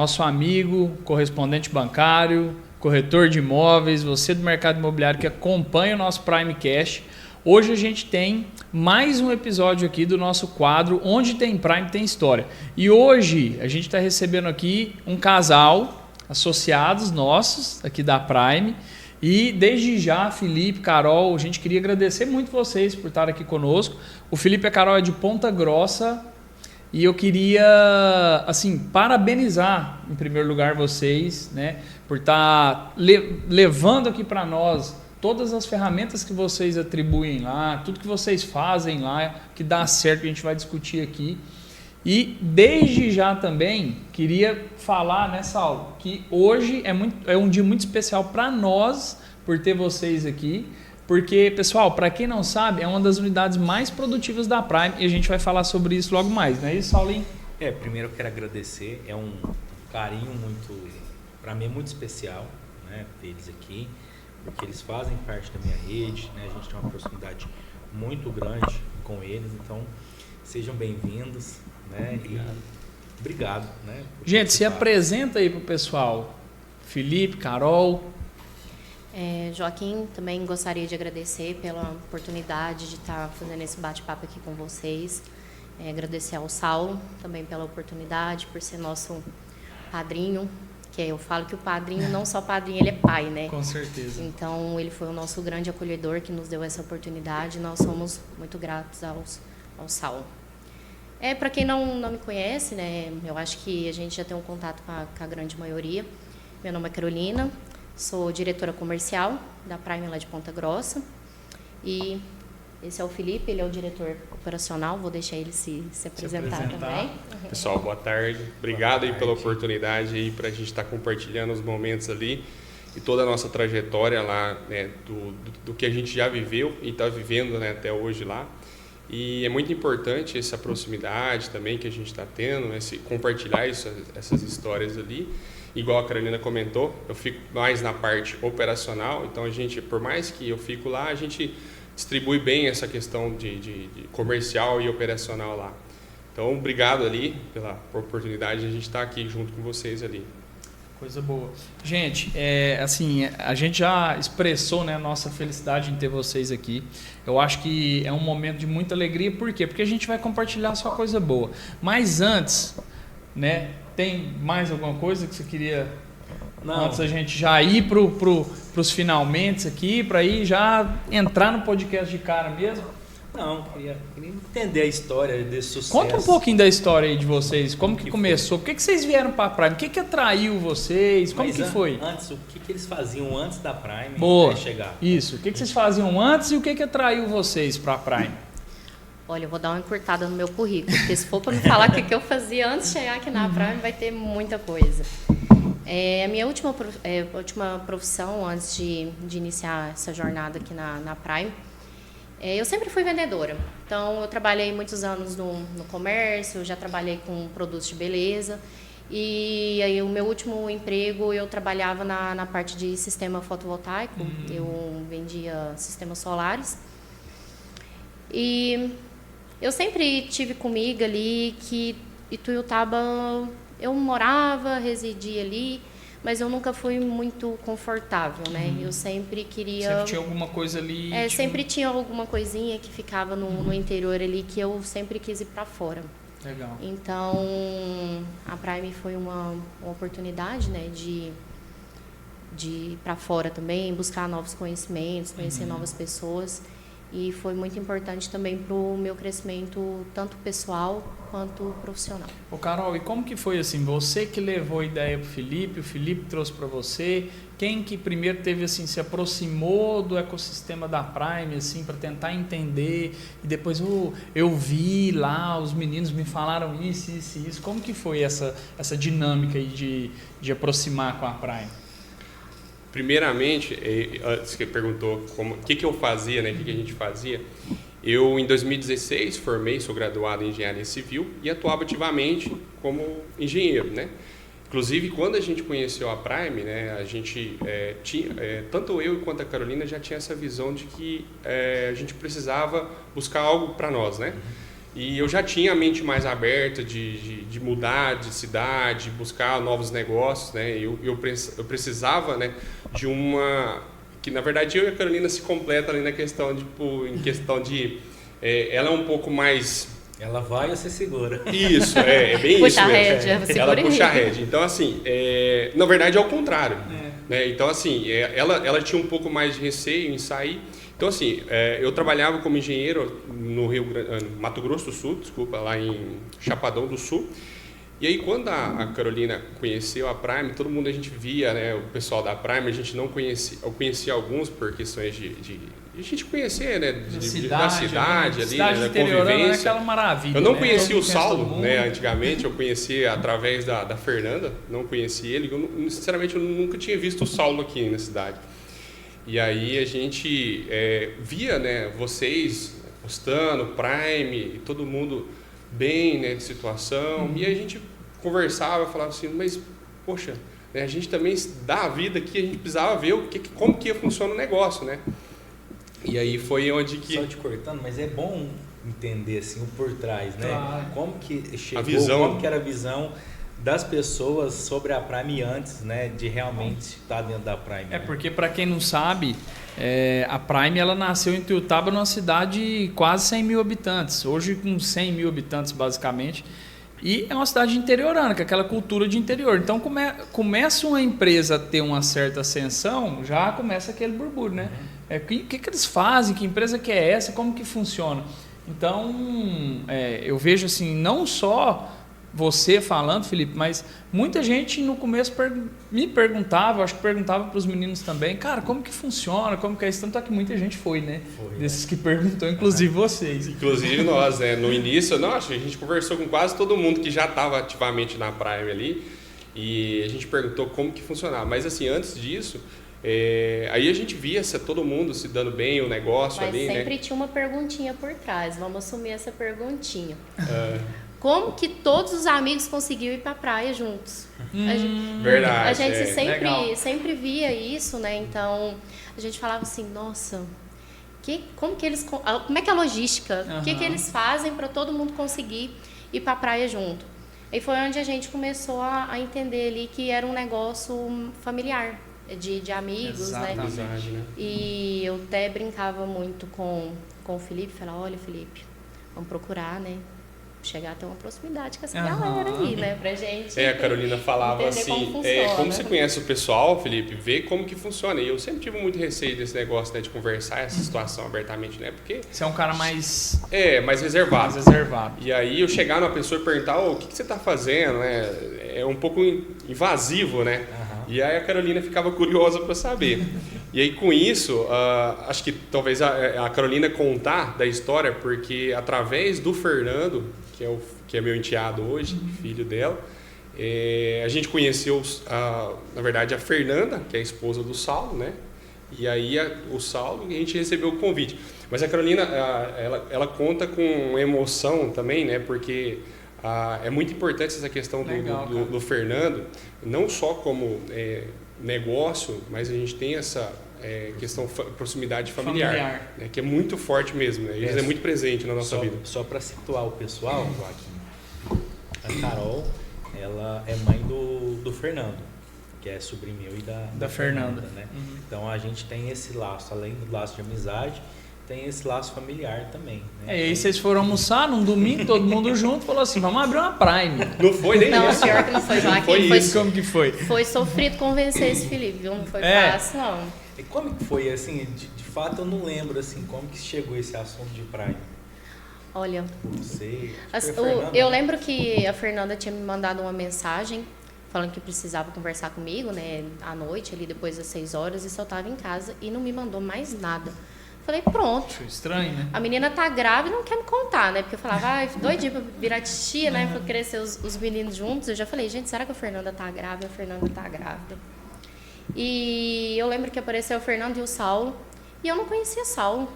nosso amigo, correspondente bancário, corretor de imóveis, você do mercado imobiliário que acompanha o nosso Primecast. Hoje a gente tem mais um episódio aqui do nosso quadro Onde Tem Prime Tem História. E hoje a gente está recebendo aqui um casal, associados nossos aqui da Prime. E desde já, Felipe, Carol, a gente queria agradecer muito vocês por estar aqui conosco. O Felipe e a Carol é de Ponta Grossa e eu queria, assim, parabenizar em primeiro lugar vocês, né, por estar levando aqui para nós todas as ferramentas que vocês atribuem lá, tudo que vocês fazem lá, que dá certo, que a gente vai discutir aqui. E desde já também queria falar nessa aula que hoje é um dia muito especial para nós por ter vocês aqui, porque, pessoal, para quem não sabe, é uma das unidades mais produtivas da Prime e a gente vai falar sobre isso logo mais, não é isso, Saulinho? Primeiro eu quero agradecer, é um carinho muito, para mim é muito especial, né, ter eles aqui, porque eles fazem parte da minha rede, né, a gente tem uma proximidade muito grande com eles, então sejam bem-vindos. Né? Obrigado. Né, gente, se apresenta aí para o pessoal. Felipe, Carol. Joaquim, também gostaria de agradecer pela oportunidade de estar fazendo esse bate-papo aqui com vocês. Agradecer ao Saulo também pela oportunidade, por ser nosso padrinho. Que eu falo que o padrinho, não só padrinho, ele é pai, né? Com certeza. Então, ele foi o nosso grande acolhedor que nos deu essa oportunidade. Nós somos muito gratos ao Saulo. Para quem não me conhece, né, eu acho que a gente já tem um contato com a grande maioria. Meu nome é Carolina, sou diretora comercial da Prime lá de Ponta Grossa. E esse é o Felipe, ele é o diretor operacional, vou deixar ele se apresentar também. Pessoal, boa tarde. Obrigado aí pela oportunidade aí para a gente estar compartilhando os momentos ali e toda a nossa trajetória lá, né, do que a gente já viveu e está vivendo, né, até hoje lá. E é muito importante essa proximidade também que a gente está tendo, né? Compartilhar essas histórias ali. Igual a Carolina comentou, eu fico mais na parte operacional, então a gente, por mais que eu fico lá, a gente distribui bem essa questão de comercial e operacional lá. Então, obrigado ali pela oportunidade de a gente estar aqui junto com vocês ali. Coisa boa. Gente, assim, a gente já expressou, né, a nossa felicidade em ter vocês aqui. Eu acho que é um momento de muita alegria. Por quê? Porque a gente vai compartilhar só coisa boa. Mas antes, né, tem mais alguma coisa que você queria... Não. Antes a gente já ir pros finalmente aqui, para ir já entrar no podcast de cara mesmo? Não, queria entender a história desse sucesso. Conta um pouquinho da história aí de vocês, como que começou, por que vocês vieram para a Prime, o que atraiu vocês, como que foi? Antes, o que eles faziam antes da Prime Boa, chegar? Isso, o que vocês faziam antes e o que atraiu vocês para a Prime? Olha, eu vou dar uma encurtada no meu currículo, porque se for para me falar o que eu fazia antes de chegar aqui na Prime, vai ter muita coisa. A minha última profissão, antes de iniciar essa jornada aqui na Prime, eu sempre fui vendedora. Então, eu trabalhei muitos anos no comércio, já trabalhei com produtos de beleza. E aí, o meu último emprego, eu trabalhava na parte de sistema fotovoltaico. Eu vendia sistemas solares. E eu sempre tive comigo ali que Ituiutaba, eu morava, residia ali, mas eu nunca fui muito confortável, né? Eu sempre queria... Sempre tinha alguma coisa ali... Sempre tinha alguma coisinha que ficava no interior ali que eu sempre quis ir para fora. Legal. Então, a Prime foi uma oportunidade, né, de ir para fora também, buscar novos conhecimentos, conhecer novas pessoas. E foi muito importante também para o meu crescimento, tanto pessoal quanto profissional. Ô Carol, e como que foi assim? Você que levou a ideia para o Felipe trouxe para você? Quem que primeiro teve assim, se aproximou do ecossistema da Prime assim, para tentar entender? E depois eu vi lá, os meninos me falaram isso. Como que foi essa dinâmica aí de aproximar com a Prime? Primeiramente, você perguntou o que eu fazia, né? O que a gente fazia. Eu, em 2016, sou graduado em Engenharia Civil e atuava ativamente como engenheiro, né? Inclusive, quando a gente conheceu a Prime, né, a gente tanto eu quanto a Carolina já tinha essa visão de que a gente precisava buscar algo para nós, né? E eu já tinha a mente mais aberta de mudar de cidade, buscar novos negócios, né? Eu precisava, né, de uma... Que, na verdade, eu e a Carolina se completam ali na questão de... ela é um pouco mais... Ela vai e você segura. Isso, é bem puxa isso a mesmo. rédea, Ela puxa a rédea. Então, assim, na verdade é ao contrário. Né? Então, assim, ela tinha um pouco mais de receio em sair. Então, assim, eu trabalhava como engenheiro no Mato Grosso do Sul, lá em Chapadão do Sul. E aí, quando a Carolina conheceu a Prime, todo mundo a gente via, né, o pessoal da Prime, a gente não conhecia, eu conhecia alguns por questões de a gente conhecer, né, da cidade ali, cidade né, da interior, convivência. É aquela maravilha. Eu não né? conhecia o Conhece Saulo, todo mundo. né, antigamente, eu conhecia através da Fernanda, não conhecia ele, sinceramente eu nunca tinha visto o Saulo aqui na cidade. E aí a gente via, né, vocês postando, Prime, todo mundo bem, né, de situação, e a gente conversava, falava assim, mas, poxa, né, a gente também dá a vida aqui, a gente precisava ver como que ia funcionar o negócio, né? E aí foi onde que... Só te cortando, mas é bom entender assim o por trás, né? Claro. Como que chegou, A visão. como que era a visão das pessoas sobre a Prime antes, né, de realmente estar dentro da Prime. É porque, para quem não sabe, a Prime ela nasceu em Tuiutaba, numa cidade de quase 100 mil habitantes. Hoje com 100 mil habitantes, basicamente. E é uma cidade interiorana, com aquela cultura de interior. Então, começa uma empresa a ter uma certa ascensão, já começa aquele burburinho, né? O que eles fazem? Que empresa que é essa? Como que funciona? Então, eu vejo assim, não só você falando, Felipe, mas muita gente no começo me perguntava, acho que perguntava para os meninos também, cara, como que funciona, como que é isso? Tanto é que muita gente foi, né? Desses que perguntou, inclusive vocês. Inclusive nós, né? No início, nossa, a gente conversou com quase todo mundo que já estava ativamente na Prime ali e a gente perguntou como que funcionava. Mas assim, antes disso, aí a gente via todo mundo se dando bem, o negócio Mas ali, sempre né? tinha uma perguntinha por trás, vamos assumir essa perguntinha. Como que todos os amigos conseguiam ir para a praia juntos? Verdade. A gente Legal. sempre via isso, né? Então, a gente falava assim, nossa, como é que é a logística? O que eles fazem para todo mundo conseguir ir para a praia junto? E foi onde a gente começou a entender ali que era um negócio familiar, de amigos, né? Amizade, né? E eu até brincava muito com o Felipe, falava, olha, Felipe, vamos procurar, né? Chegar a ter uma proximidade com essa galera aí, né? Pra gente. A Carolina falava entender assim, como funciona. como você conhece o pessoal, Felipe, vê como que funciona. E eu sempre tive muito receio desse negócio, né, de conversar essa situação abertamente, né? Porque Você é um cara mais mais reservado. reservado. E aí eu chegar numa pessoa e perguntar, o que você está fazendo, né? É um pouco invasivo, né? E aí a Carolina ficava curiosa para saber. E aí com isso, acho que talvez a Carolina contar da história, porque através do Fernando, que é meu enteado hoje, filho dela, a gente conheceu, na verdade, a Fernanda, que é a esposa do Saulo, né? E aí o Saulo, e a gente recebeu o convite. Mas a Carolina, ela conta com emoção também, né? Porque é muito importante essa questão do Fernando, não só como negócio, mas a gente tem essa questão proximidade familiar. Né? Que é muito forte mesmo, né? Eles é muito presente na nossa vida. Só para situar o pessoal, Joaquim, a Carol, ela é mãe do Fernando, que é sobrinho meu e da Fernanda, né? Então a gente tem esse laço, além do laço de amizade, tem esse laço familiar também. Né? E aí vocês foram almoçar num domingo, todo mundo junto, falou assim, vamos abrir uma Prime. Não foi nem Não, isso. pior que não foi, Joaquim. Foi isso. Como que foi? Foi sofrido convencer esse Felipe, viu? Não foi fácil, não. E como que foi, assim, de fato eu não lembro, assim, como que chegou esse assunto de Prime? Olha, Você, eu lembro que a Fernanda tinha me mandado uma mensagem falando que precisava conversar comigo, né, à noite, ali depois das 6 horas, e só estava em casa e não me mandou mais nada. Falei, pronto. Achou estranho, né? A menina tá grávida e não quer me contar, né? Porque eu falava, doidinha pra virar titia, né? Pra crescer os meninos juntos. Eu já falei, gente, será que a Fernanda tá grávida? A Fernanda tá grávida. E eu lembro que apareceu o Fernando e o Saulo. E eu não conhecia Saulo.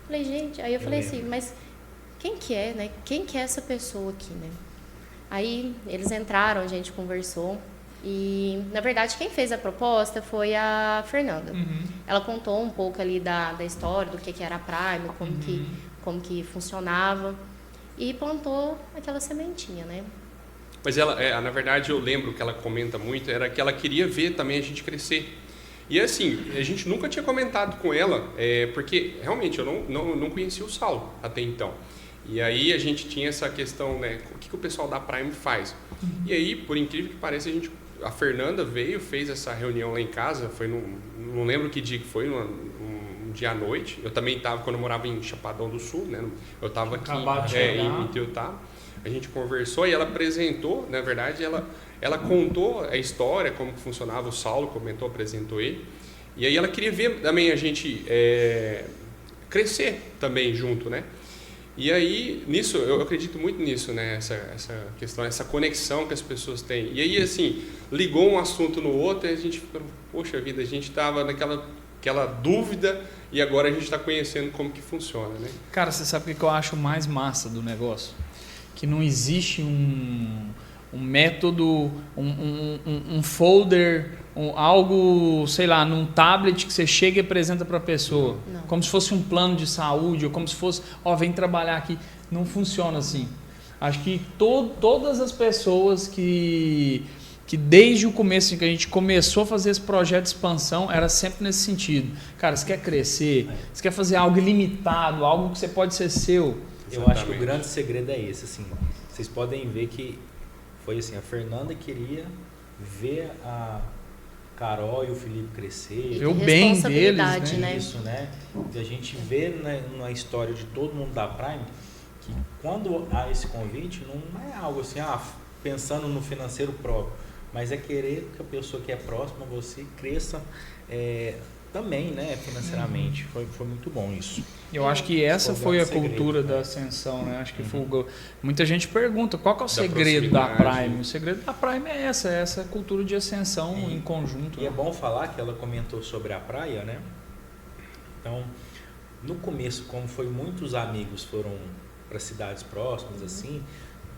Falei, gente... Aí eu falei assim, mas quem que é, né? Quem que é essa pessoa aqui, né? Aí eles entraram, a gente conversou. E, na verdade, quem fez a proposta foi a Fernanda. Ela contou um pouco ali da história, do que era a Prime, como que funcionava. e plantou aquela sementinha, né? Mas ela, na verdade, eu lembro que ela comenta muito, era que ela queria ver também a gente crescer. E assim, a gente nunca tinha comentado com ela, porque realmente eu não conhecia o Saulo até então. E aí a gente tinha essa questão, né, o que o pessoal da Prime faz? E aí, por incrível que pareça, a Fernanda veio, fez essa reunião lá em casa, não lembro que dia que foi, um dia à noite. Eu também estava, quando eu morava em Chapadão do Sul, né, eu estava aqui em Teutá. A gente conversou e ela apresentou, na verdade, ela contou a história, como que funcionava, o Saulo comentou, apresentou ele. E aí ela queria ver também a gente crescer também junto, né? E aí, nisso, eu acredito muito nisso, né? Essa questão, essa conexão que as pessoas têm. E aí, assim, ligou um assunto no outro e a gente falou, poxa vida, a gente estava naquela dúvida e agora a gente está conhecendo como que funciona, né? Cara, você sabe o que eu acho mais massa do negócio? Que não existe um método, um folder, algo, sei lá, num tablet que você chega e apresenta para a pessoa. Não. Como se fosse um plano de saúde, ou como se fosse, vem trabalhar aqui. Não funciona assim. Acho que todas as pessoas que desde o começo, que a gente começou a fazer esse projeto de expansão, era sempre nesse sentido. Cara, você quer crescer, você quer fazer algo ilimitado, algo que você pode ser seu. Eu acho que o grande segredo é esse, assim, vocês podem ver que foi assim, a Fernanda queria ver a Carol e o Felipe crescer. Ver o bem deles, né? Isso, né? E a gente vê na história de todo mundo da Prime que quando há esse convite, não é algo assim, pensando no financeiro próprio, mas é querer que a pessoa que é próxima a você cresça também, né, financeiramente. Foi muito bom isso. Eu acho que essa foi a cultura da ascensão, né? Acho que muita gente pergunta qual que é o segredo da Prime. O segredo da Prime é essa cultura de ascensão em conjunto. E é bom falar que ela comentou sobre a praia, né? Então, no começo, como foi muitos amigos foram para cidades próximas, assim,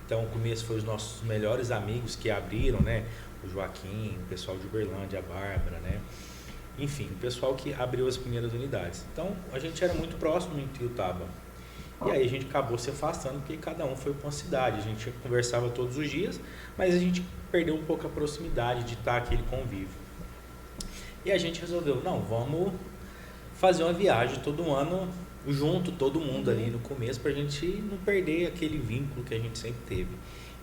então o começo foi os nossos melhores amigos que abriram, né? O Joaquim, o pessoal de Uberlândia, a Bárbara, né? Enfim, o pessoal que abriu as primeiras unidades. Então, a gente era muito próximo em Teutaba. E aí a gente acabou se afastando porque cada um foi para uma cidade. A gente conversava todos os dias, mas a gente perdeu um pouco a proximidade de estar aquele convívio. E a gente resolveu, vamos fazer uma viagem todo ano, junto, todo mundo ali no começo, para a gente não perder aquele vínculo que a gente sempre teve.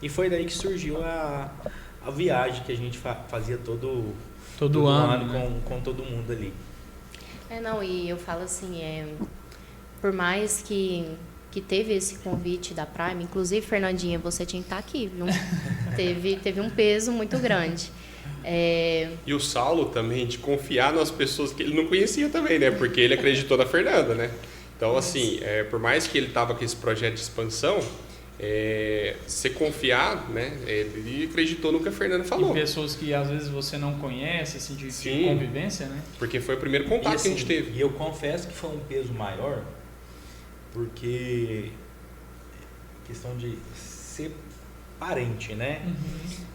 E foi daí que surgiu a viagem que a gente fazia todo ano né? com todo mundo ali. E eu falo assim, por mais que teve esse convite da Prime, inclusive, Fernandinha, você tinha que estar aqui, viu? teve um peso muito grande. E o Saulo também, de confiar nas pessoas que ele não conhecia também, né? Porque ele acreditou na Fernanda, né? Então, assim, por mais que ele estava com esse projeto de expansão, você confiar, né? Ele acreditou no que a Fernanda falou. E pessoas que às vezes você não conhece, assim, de convivência, né? Porque foi o primeiro contato que a gente teve. E eu confesso que foi um peso maior, porque questão de ser parente, né?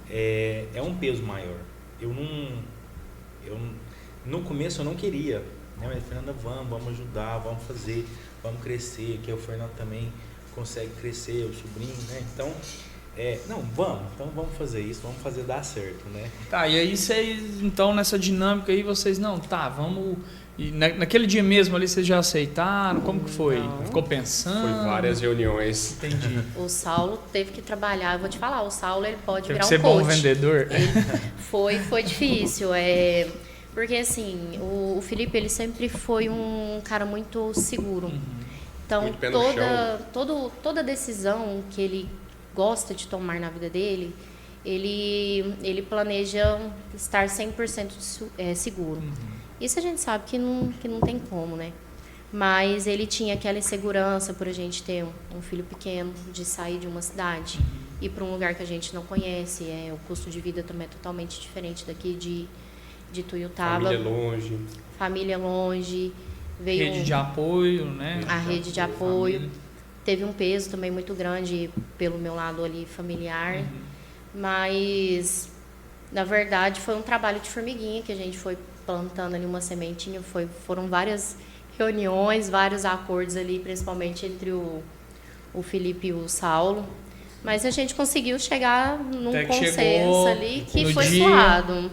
É um peso maior. No começo eu não queria, né? Mas Fernanda, vamos ajudar, vamos fazer, vamos crescer, que o Fernando também consegue crescer, o sobrinho, né? Então, vamos fazer isso, vamos fazer dar certo, né? Tá, e aí vocês, então, nessa dinâmica aí, vocês, vamos... E naquele dia mesmo ali, vocês já aceitaram? Como que foi? Não. Ficou pensando? Foi várias reuniões. Entendi. O Saulo teve que trabalhar, eu vou te falar, o Saulo ele pode Teve virar que um ser coach. bom vendedor? Foi difícil, porque assim, o Felipe ele sempre foi um cara muito seguro. Então, Muito pé no chão. toda decisão que ele gosta de tomar na vida dele, ele planeja estar 100% seguro. Isso a gente sabe que não tem como, né? Mas ele tinha aquela insegurança por a gente ter um filho pequeno, de sair de uma cidade, ir para um lugar que a gente não conhece. O custo de vida também é totalmente diferente daqui de Tuiutaba. Família longe. Veio rede de apoio, né? A rede de apoio. Família. Teve um peso também muito grande pelo meu lado ali familiar. Mas, na verdade, foi um trabalho de formiguinha que a gente foi plantando ali uma sementinha. Foram várias reuniões, vários acordos ali, principalmente entre o o Felipe e o Saulo. Mas a gente conseguiu chegar num Até que consenso chegou ali que no foi dia. suado.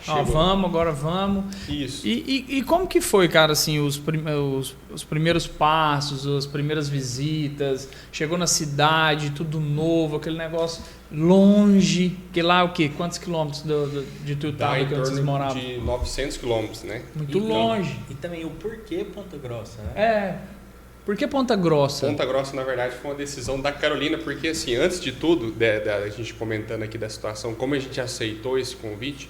Agora vamos. Isso. E como que foi, cara, assim, os primeiros passos, as primeiras visitas? Chegou na cidade, tudo novo, aquele negócio longe. Que lá, o quê? Quantos quilômetros de Dá Tuiutaba em que vocês torno moravam? de 900 quilômetros, né? Muito longe. E também o porquê Ponta Grossa, né? É. Por que Ponta Grossa? Ponta Grossa, na verdade, foi uma decisão da Carolina, porque, assim, antes de tudo, a gente comentando aqui da situação, como a gente aceitou esse convite,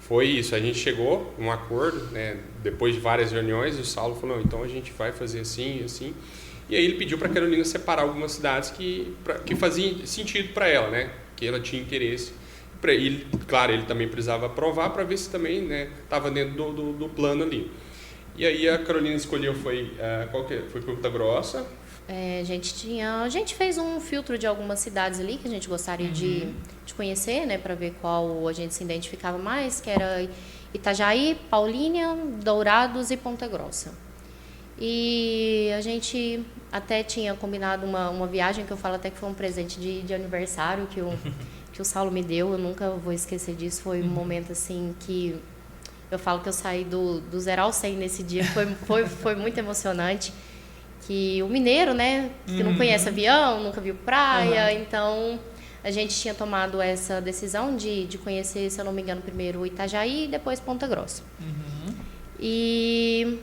foi isso. A gente chegou a um acordo, né, depois de várias reuniões, e o Saulo falou, não, então a gente vai fazer assim e assim. E aí ele pediu para a Carolina separar algumas cidades que faziam sentido para ela, né, que ela tinha interesse. Ele, claro, ele também precisava aprovar para ver se também estava dentro do plano ali. E aí a Carolina escolheu, foi Ponta Grossa. A gente fez um filtro de algumas cidades ali que a gente gostaria de conhecer, né, para ver qual a gente se identificava mais, que era Itajaí, Paulínia, Dourados e Ponta Grossa. E a gente até tinha combinado uma viagem, que eu falo até que foi um presente de aniversário que o Saulo me deu, eu nunca vou esquecer disso, foi um momento assim que eu falo que eu saí do 0 ao 100 nesse dia, foi muito emocionante. Que o mineiro, né, que não conhece avião, nunca viu praia, então a gente tinha tomado essa decisão de conhecer, se eu não me engano, primeiro Itajaí e depois Ponta Grossa. E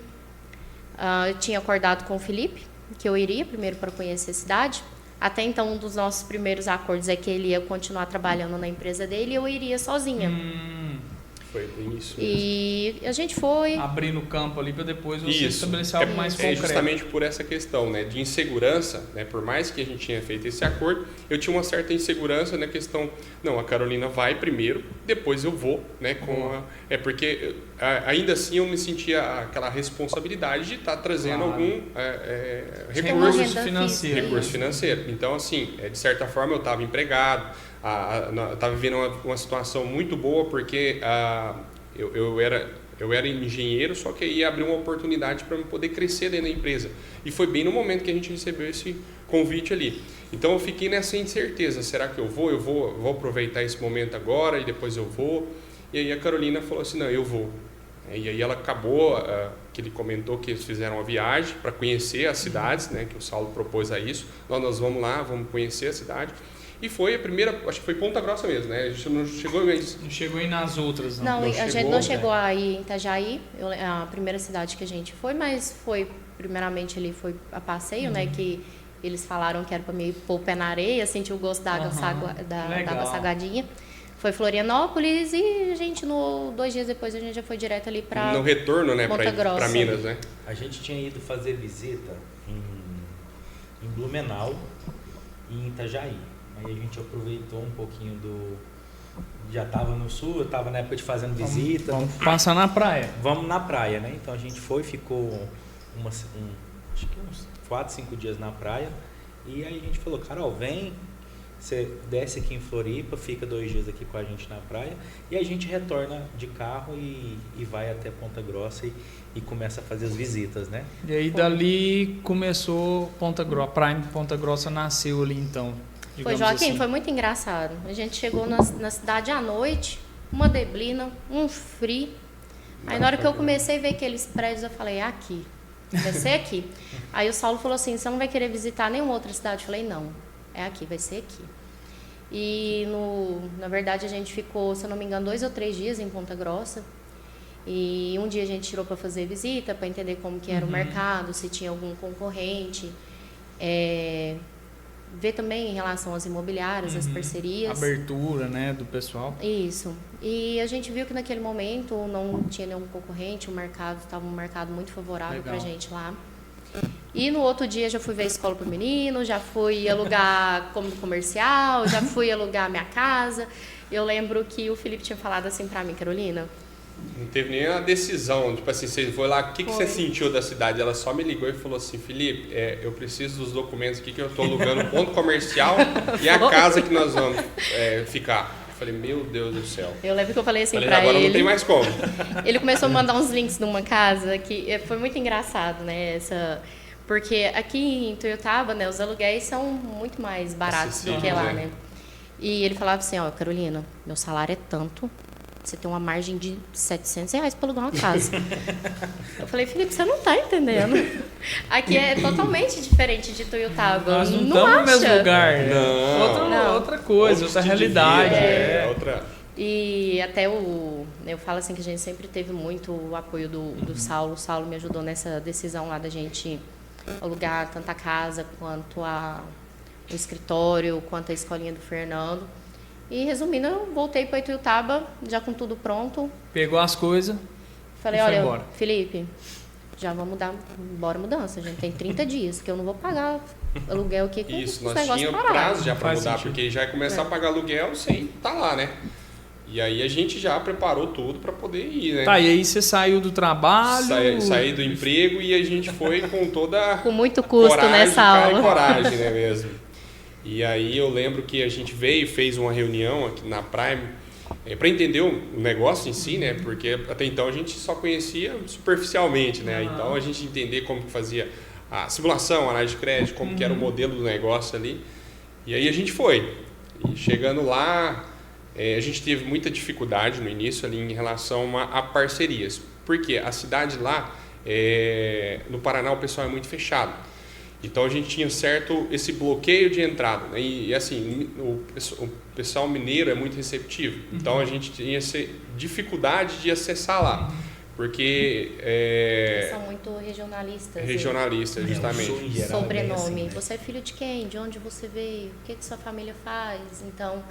eu tinha acordado com o Felipe, que eu iria primeiro para conhecer a cidade. Até então, um dos nossos primeiros acordos é que ele ia continuar trabalhando na empresa dele e eu iria sozinha. Foi bem isso mesmo. E a gente foi... Abrindo o campo ali para depois você Isso. estabelecer algo mais concreto. Justamente por essa questão, né, de insegurança, né, por mais que a gente tinha feito esse acordo, eu tinha uma certa insegurança na questão, não, a Carolina vai primeiro, depois eu vou, né, porque ainda assim eu me sentia aquela responsabilidade de estar trazendo algum recurso financeiro. Então, assim, de certa forma eu estava empregado, estava vivendo uma situação muito boa, porque eu era engenheiro, só que ia abrir uma oportunidade para eu poder crescer dentro da empresa. E foi bem no momento que a gente recebeu esse convite ali. Então eu fiquei nessa incerteza, será que eu vou aproveitar esse momento agora e depois eu vou? E aí a Carolina falou assim, não, eu vou. E aí ela acabou, que ele comentou que eles fizeram uma viagem para conhecer as cidades, né, que o Saulo propôs a isso. Nós vamos lá, vamos conhecer a cidade. E foi a primeira, acho que foi Ponta Grossa mesmo, né? A gente não chegou Não chegou aí nas outras, não. Não, a gente não chegou aí em Itajaí, a primeira cidade que a gente foi, mas foi, primeiramente, ali foi a passeio, né? Que eles falaram que era para me pôr o pé na areia, sentir o gosto da água, da água salgadinha. Foi Florianópolis e a gente, 2 dias depois, a gente já foi direto ali para no retorno, né? Para Minas, né? A gente tinha ido fazer visita em Blumenau e em Itajaí. Aí a gente aproveitou um pouquinho já estava no sul, eu estava na época de fazendo visita. Vamos passar na praia. Vamos na praia, né? Então a gente ficou acho que uns 4, 5 dias na praia. E aí a gente falou, Carol, vem, você desce aqui em Floripa, fica 2 dias aqui com a gente na praia. E a gente retorna de carro e vai até Ponta Grossa e começa a fazer as visitas, né? E aí dali começou Ponta Grossa, Prime Ponta Grossa nasceu ali então. Foi, Joaquim, assim. Foi muito engraçado. A gente chegou na cidade à noite, uma neblina, um frio. Aí na hora que eu comecei a ver aqueles prédios, eu falei, aqui, vai ser aqui. Aí o Saulo falou assim, você não vai querer visitar nenhuma outra cidade? Eu falei, não, é aqui, vai ser aqui. E na verdade a gente ficou, se eu não me engano, 2 ou 3 dias em Ponta Grossa. E um dia a gente tirou para fazer visita, para entender como que era o mercado, se tinha algum concorrente. Ver também em relação às imobiliárias, as parcerias. Abertura, né, do pessoal. Isso. E a gente viu que naquele momento não tinha nenhum concorrente, estava um mercado muito favorável para a gente lá. E no outro dia já fui ver a escola para o menino, já fui alugar como comercial, já fui alugar minha casa. Eu lembro que o Felipe tinha falado assim para mim, Carolina, não teve nenhuma decisão, tipo assim, você foi lá, o que você sentiu da cidade? Ela só me ligou e falou assim, Felipe, eu preciso dos documentos aqui que eu estou alugando um ponto comercial e a casa que nós vamos ficar. Eu falei, meu Deus do céu. Eu lembro que eu falei assim pra ele. Agora não tem mais como. Ele começou a mandar uns links numa casa que foi muito engraçado, né? Porque aqui em Tuiutaba, né, os aluguéis são muito mais baratos do que lá, né? E ele falava assim, ó, Carolina, meu salário é tanto, você tem uma margem de R$700 para alugar uma casa. Eu falei, Felipe, você não tá entendendo. Aqui é totalmente diferente de Tuiutaba. Nós não estamos no mesmo lugar. Não. Outra coisa, outra realidade. Outra... E até eu falo assim que a gente sempre teve muito o apoio do Saulo. O Saulo me ajudou nessa decisão lá da gente alugar tanto a casa quanto o escritório, quanto a escolinha do Fernando. E resumindo, eu voltei para Ituiutaba, já com tudo pronto. Pegou as coisas. Falei, e foi olha, embora. Felipe, já vamos embora mudança. A gente tem 30 dias, que eu não vou pagar aluguel aqui com Isso, os nós negócios tínhamos parados. prazo já para Faz mudar, sentido. porque já ia começar a pagar aluguel sem estar lá, né? E aí a gente já preparou tudo para poder ir, né? Tá, e aí você saiu do trabalho. Saí do emprego e a gente foi com toda Com muito custo coragem, nessa cara, aula. e coragem, né mesmo? E aí eu lembro que a gente veio e fez uma reunião aqui na Prime para entender o negócio em si, né? Porque até então a gente só conhecia superficialmente, né? Então a gente entender como que fazia a simulação, a análise de crédito, como que era o modelo do negócio ali. E aí a gente foi. E chegando lá, a gente teve muita dificuldade no início ali em relação a parcerias. Porque a cidade lá, no Paraná, o pessoal é muito fechado. Então a gente tinha esse bloqueio de entrada, né? E assim, o pessoal mineiro é muito receptivo. Então a gente tinha essa dificuldade de acessar lá. Porque São muito regionalistas. regionalista, justamente. Sul em geral, Sobrenome. é bem assim, né? Você é filho de quem? De onde você veio? O que sua família faz? Então,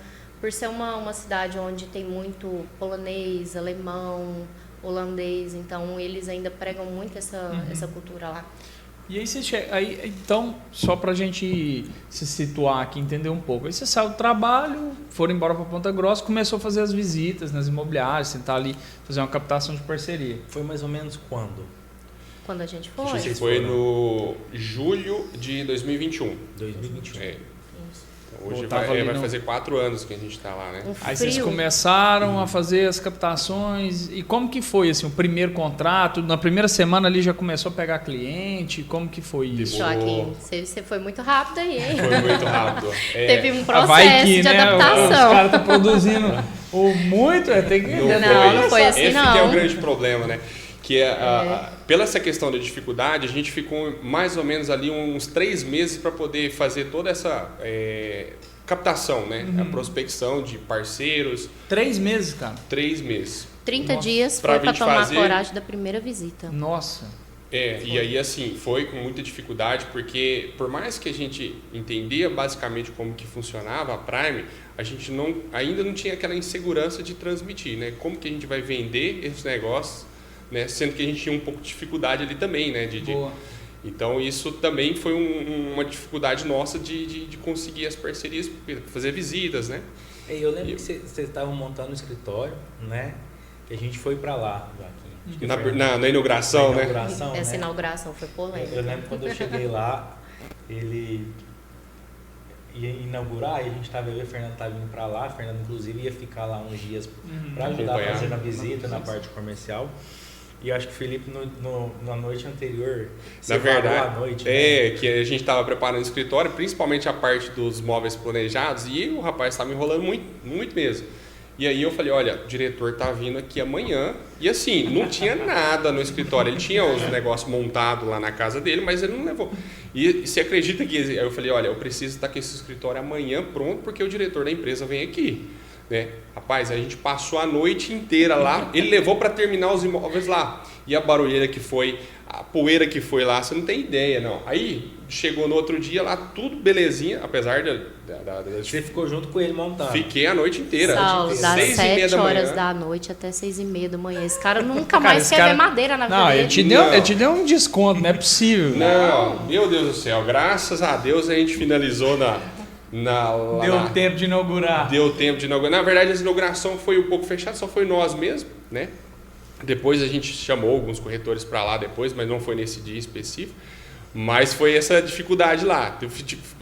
por ser uma cidade onde tem muito polonês, alemão, holandês, então eles ainda pregam muito essa cultura lá. E aí você chega. Aí, então, só pra gente se situar aqui, entender um pouco. Aí você saiu do trabalho, foram embora para Ponta Grossa, começou a fazer as visitas nas imobiliárias, tentar ali fazer uma captação de parceria. Foi mais ou menos quando? Quando a gente foi. A gente foi no julho de 2021. 2021. Hoje Tava ali vai no- fazer 4 anos que a gente está lá, né? Um Aí vocês frio. começaram a fazer as captações. E como que foi assim, o primeiro contrato? Na primeira semana ali já começou a pegar cliente? Como que foi isso? Joaquim, você foi muito rápido aí, hein? Foi muito rápido. Teve um Ah, processo vai que, de né? Os adaptação. caras estão produzindo muito, tem que... Não foi assim, Esse não. que é o grande problema, né? Que pela essa questão da dificuldade, a gente ficou mais ou menos ali uns 3 meses para poder fazer toda essa captação, né? A prospecção de parceiros. 3 meses, cara. 3 meses. 30 Nossa. dias Pra foi para gente tomar fazer- coragem da primeira visita. Nossa. E aí assim, foi com muita dificuldade, porque por mais que a gente entendia basicamente como que funcionava a Prime, a gente ainda não tinha aquela insegurança de transmitir, né? Como que a gente vai vender esses negócios, né? Sendo que a gente tinha um pouco de dificuldade ali também, né? Boa. Então isso também foi uma dificuldade nossa de conseguir as parcerias, fazer visitas, né? Eu lembro que vocês estavam montando um escritório, né? Que a gente foi para lá, Joaquim. Acho que foi Na inauguração, na né? inauguração, Essa né? inauguração foi polêmica. Eu lembro quando eu cheguei lá, ele ia inaugurar e a gente estava, eu e o Fernando estava indo para lá. O Fernando, inclusive, ia ficar lá uns dias para ajudar a Acompanhar. fazer a visita na parte comercial. E eu acho que o Felipe, na noite anterior, Na separou verdade, a noite. Né? que a gente estava preparando o escritório, principalmente a parte dos móveis planejados, e o rapaz estava me enrolando muito, muito mesmo. E aí eu falei, olha, o diretor tá vindo aqui amanhã. E assim, não tinha nada no escritório. Ele tinha os negócios montados lá na casa dele, mas ele não levou. E você acredita que... Aí eu falei, olha, eu preciso estar com esse escritório amanhã pronto, porque o diretor da empresa vem aqui. Né? Rapaz, a gente passou a noite inteira lá. Ele levou para terminar os imóveis lá. E a barulheira que foi, a poeira que foi lá, você não tem ideia, não. Aí chegou no outro dia lá, tudo belezinha, apesar Você ficou junto com ele montando. Fiquei a noite inteira. Saulo, das 6h30 7 da horas manhã. da noite até 6h30 da manhã. Esse cara nunca Cara, mais esse quer cara- ver madeira na vida Não, dele. ele te deu um desconto, não é possível. Não, meu Deus do céu, graças a Deus a gente finalizou lá Deu tempo de inaugurar. Deu tempo de inaugurar. Na verdade, a inauguração foi um pouco fechada, só foi nós mesmos, né? Depois a gente chamou alguns corretores para lá depois, mas não foi nesse dia específico. Mas foi essa dificuldade lá.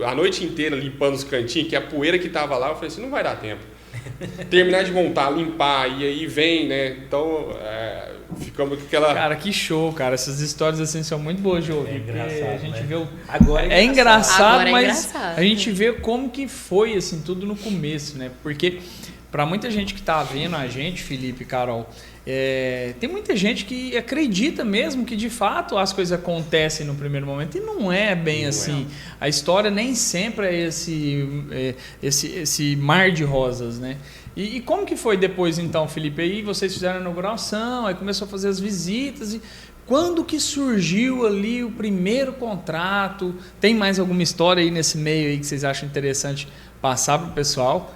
A noite inteira limpando os cantinhos, que a poeira que tava lá, eu falei assim, não vai dar tempo. terminar de montar, limpar, e aí vem, né? Então, ficamos com aquela... Cara, que show, cara. Essas histórias assim são muito boas de ouvir. Engraçado, a gente né? vê o... Agora é engraçado, Agora é mas engraçado. a gente vê como que foi, assim, tudo no começo, né? Porque para muita gente que tá vendo a gente, Felipe e Carol, tem muita gente que acredita mesmo que de fato as coisas acontecem no primeiro momento e não é bem Não assim. A história nem sempre é esse mar de rosas, né? E como que foi depois então, Felipe? Aí vocês fizeram a inauguração, aí começou a fazer as visitas e quando que surgiu ali o primeiro contrato? Tem mais alguma história aí nesse meio aí que vocês acham interessante passar pro pessoal?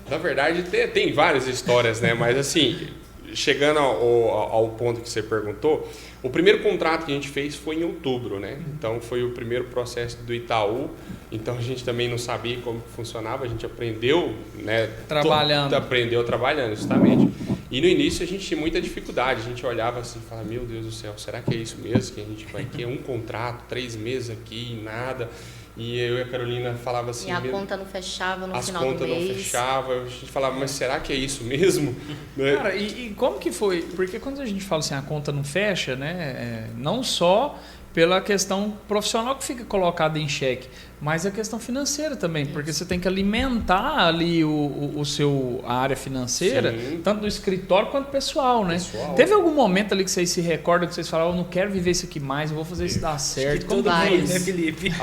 Na verdade, tem várias histórias, né? Mas assim, chegando ao ponto que você perguntou, o primeiro contrato que a gente fez foi em outubro, né? Então foi o primeiro processo do Itaú. Então a gente também não sabia como que funcionava, a gente aprendeu, né? Trabalhando. Aprendeu trabalhando, justamente. E no início a gente tinha muita dificuldade, a gente olhava assim e falava, meu Deus do céu, será que é isso mesmo que a gente vai ter? Um contrato, 3 meses aqui, nada. E eu e a Carolina falava assim... E a conta não fechava no final do mês. As contas não fechavam. A gente falava, mas será que é isso mesmo? Cara, e como que foi? Porque quando a gente fala assim, a conta não fecha, né? Não só pela questão profissional que fica colocada em xeque, mas a questão financeira também, porque você tem que alimentar ali a área financeira, Sim. tanto do escritório quanto pessoal, né? Pessoal. Teve algum momento ali que vocês se recordam, que vocês falaram, eu não quero viver isso aqui mais, eu vou fazer isso dar certo. Como Todo que foi mês, né, isso? Felipe?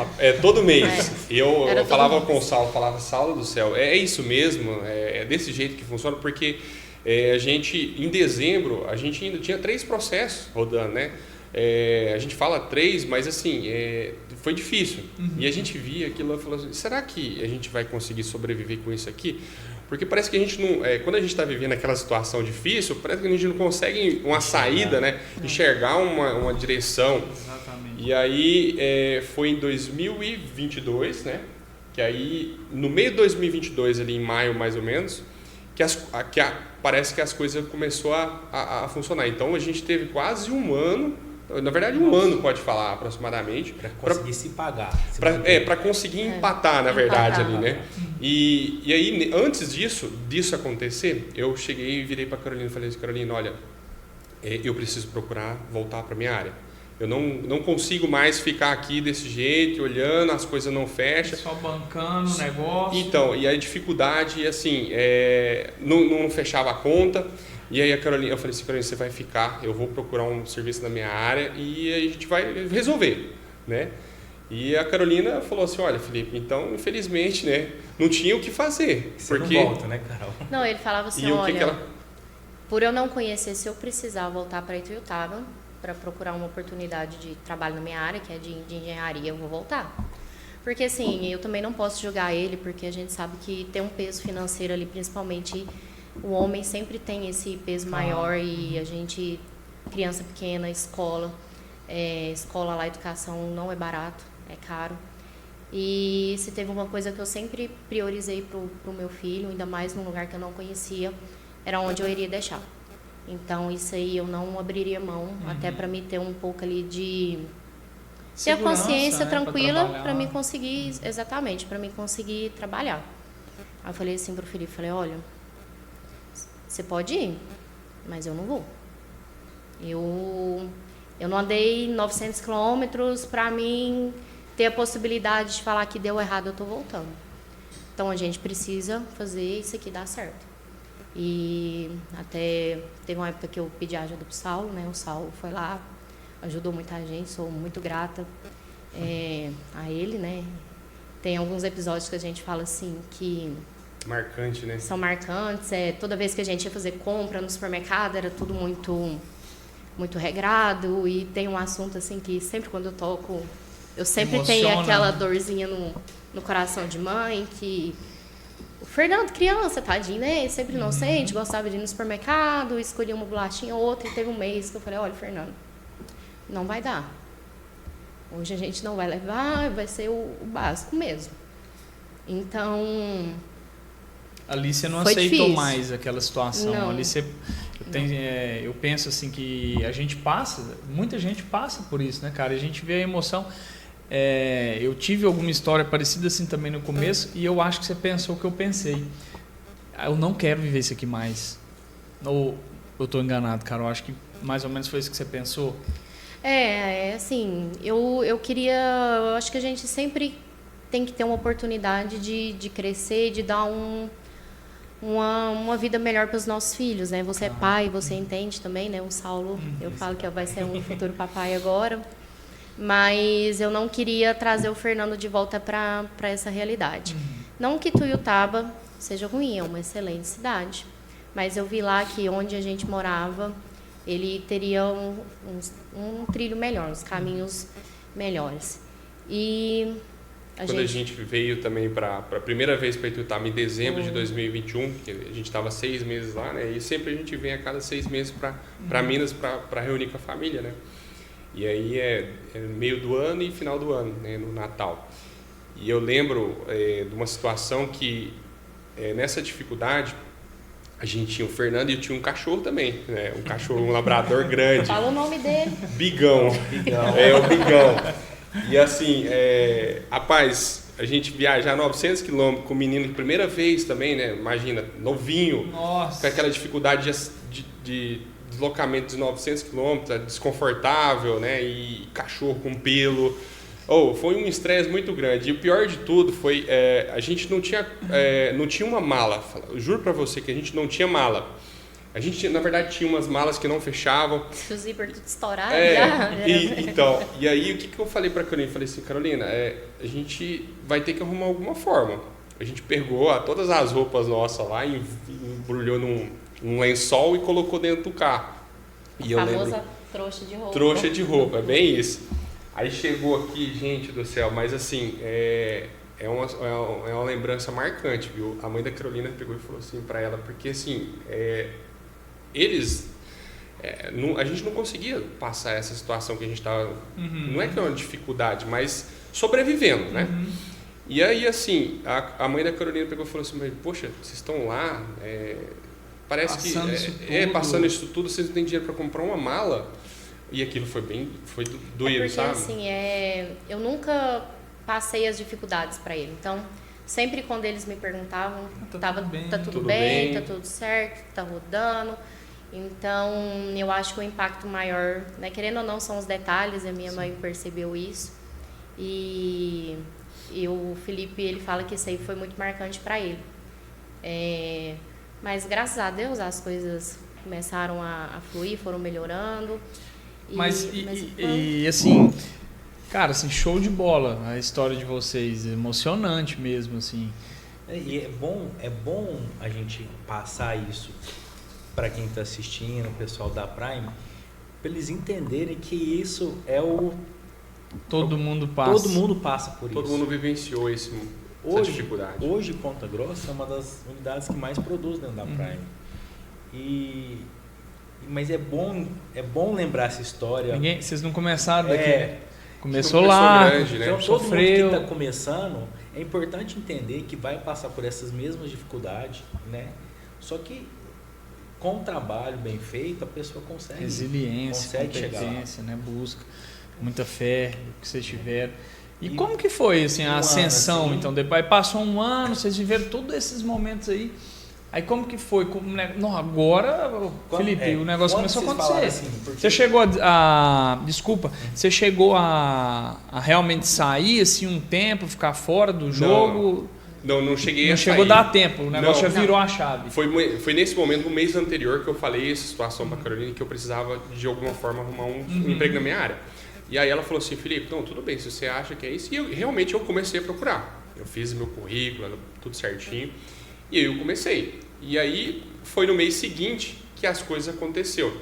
Todo mês. Eu Era falava todo com o mês. Saulo, falava, Saulo do céu, é isso mesmo? É desse jeito que funciona? Porque a gente, em dezembro, a gente ainda tinha 3 processos rodando, né? A gente fala 3, mas assim, foi difícil. E a gente via aquilo e falou assim, será que a gente vai conseguir sobreviver com isso aqui? Porque parece que a gente não... quando a gente está vivendo aquela situação difícil, parece que a gente não consegue uma saída, né? Enxergar uma direção. Exatamente. E aí foi em 2022, né? Que aí, no meio de 2022, ali em maio mais ou menos, parece que as coisas começou a funcionar. Então a gente teve quase um ano, na verdade um ano pode falar aproximadamente, Para conseguir se pagar. para conseguir empatar, na verdade, Empatar. ali, né? E aí, antes disso acontecer, eu cheguei e virei para Carolina e falei assim, Carolina, olha, eu preciso procurar voltar para minha área. Eu não consigo mais ficar aqui desse jeito, olhando, as coisas não fecham. Só bancando o negócio. Então, e a dificuldade, assim, não fechava a conta. E aí eu falei assim, Carolina, você vai ficar, eu vou procurar um serviço na minha área e a gente vai resolver, né? E a Carolina falou assim, olha, Felipe, então, infelizmente, né, não tinha o que fazer. Você porque... não volta, né, Carol? Não, ele falava assim, E o olha, que ela... por eu não conhecer, se eu precisar voltar para Ituiutaba para procurar uma oportunidade de trabalho na minha área, que é de engenharia, eu vou voltar. Porque assim, eu também não posso julgar ele, porque a gente sabe que tem um peso financeiro ali, principalmente o homem sempre tem esse peso maior e a gente, criança pequena, escola lá, educação não é barato, é caro. E se teve uma coisa que eu sempre priorizei pro meu filho, ainda mais num lugar que eu não conhecia, era onde eu iria deixar. Então isso aí eu não abriria mão, até para me ter um pouco ali de ter a consciência, né, tranquila para me conseguir, exatamente, para me conseguir trabalhar. Aí eu falei assim pro Felipe, falei, olha, você pode ir, mas eu não vou. Eu não andei 900 quilômetros para mim ter a possibilidade de falar que deu errado, eu tô voltando. Então a gente precisa fazer isso aqui dar certo. E até teve uma época que eu pedi ajuda pro Saulo, né? O Saulo foi lá, ajudou muita gente, sou muito grata a ele, né? Tem alguns episódios que a gente fala assim que Marcante, né? são marcantes. Toda vez que a gente ia fazer compra no supermercado era tudo muito regrado, e tem um assunto assim que sempre quando eu toco eu sempre tenho aquela dorzinha no coração de mãe, que o Fernando, criança, tadinho, né? Sempre inocente, gostava de ir no supermercado, escolhia uma bolachinha ou outra, e teve um mês que eu falei, olha, Fernando, não vai dar. Hoje a gente não vai levar, vai ser o básico mesmo. Então... Ali você não foi aceitou difícil. Mais aquela situação. Não. Ali você... eu penso assim que a gente muita gente passa por isso, né, cara? A gente vê a emoção... eu tive alguma história parecida assim também no começo, e eu acho que você pensou o que eu pensei. eu não quero viver isso aqui mais. Ou eu tô enganado, cara? Eu acho que mais ou menos foi isso que você pensou. Assim, eu acho que a gente sempre tem que ter uma oportunidade de crescer, de dar uma vida melhor para os nossos filhos, né? Você é pai, você entende também, né? O Saulo, eu falo que vai ser um futuro papai agora, mas eu não queria trazer o Fernando de volta para essa realidade. Não que Tuiutaba seja ruim, é uma excelente cidade, mas eu vi lá que onde a gente morava, ele teria um trilho melhor, uns caminhos melhores. E Quando a gente veio também para a primeira vez para Ituiutaba em dezembro de 2021, porque a gente estava 6 meses lá, né? E sempre a gente vem a cada 6 meses para Minas para reunir com a família, né? E aí é meio do ano e final do ano, né? No Natal. E eu lembro de uma situação que nessa dificuldade a gente tinha o Fernando e eu tinha um cachorro também, né? Um cachorro, um labrador grande. Fala o nome dele. Bigão. É o Bigão. E assim, rapaz, a gente viajar 900 quilômetros com o menino de primeira vez também, né? Imagina, novinho, Nossa. com aquela dificuldade de deslocamento de 900 quilômetros, desconfortável, né? E cachorro com pelo. Foi um estresse muito grande. E o pior de tudo foi, a gente não tinha uma mala. Eu juro pra você que a gente não tinha mala. A gente, na verdade, tinha umas malas que não fechavam. O zíper tudo estourado. Então, e aí o que eu falei pra Carolina? Eu falei assim, Carolina, a gente vai ter que arrumar alguma forma. A gente pegou todas as roupas nossas lá, embrulhou num lençol e colocou dentro do carro. E a famosa trouxa de roupa. Trouxa de roupa, é bem isso. Aí chegou aqui, gente do céu, mas assim, é uma lembrança marcante, viu? A mãe da Carolina pegou e falou assim pra ela, porque assim, a gente não conseguia passar essa situação que a gente estava, não é que é uma dificuldade, mas sobrevivendo, né? E aí, assim, a mãe da Carolina pegou e falou assim, mas, poxa, vocês estão lá, parece que passando isso tudo, vocês não têm dinheiro para comprar uma mala. E aquilo foi doído, porque, sabe? Assim, eu nunca passei as dificuldades para ele. Então, sempre quando eles me perguntavam, tá tudo bem, tá tudo certo, tá rodando. Então, eu acho que o impacto maior, né, querendo ou não, são os detalhes. A minha mãe percebeu isso. E o Felipe, ele fala que isso aí foi muito marcante para ele. Mas, graças a Deus, as coisas começaram a fluir, foram melhorando. Mas assim, cara, assim, show de bola a história de vocês, emocionante mesmo, assim. E é bom a gente passar isso para quem está assistindo, o pessoal da Prime, para eles entenderem que isso Todo mundo passa. Todo mundo passa por isso. Todo mundo vivenciou essa dificuldade. Hoje, Ponta Grossa é uma das unidades que mais produz dentro da Prime. Mas é bom lembrar essa história. Vocês não começaram daqui. Começou lá, grande, né? Então, todo mundo sofreu. que está começando, é importante entender que vai passar por essas mesmas dificuldades, né? Só que com o trabalho bem feito, a pessoa consegue. Resiliência, chegar lá. competência, né? Busca, muita fé, o que vocês tiveram. E como que foi assim, a ascensão? Então, depois passou um ano, vocês viveram todos esses momentos aí. Aí como que foi? Não, agora, Felipe, o negócio começou a acontecer. Assim, você chegou você chegou a realmente sair assim um tempo, ficar fora do jogo? Não cheguei Não a chegou a sair. dar tempo, o negócio já virou a chave. Foi nesse momento, no mês anterior, que eu falei essa situação para a Carolina, que eu precisava de alguma forma arrumar um emprego na minha área. E aí ela falou assim, Felipe, não, tudo bem, se você acha que é isso. E realmente eu comecei a procurar. Eu fiz meu currículo, tudo certinho. E aí eu comecei. E aí foi no mês seguinte que as coisas aconteceram.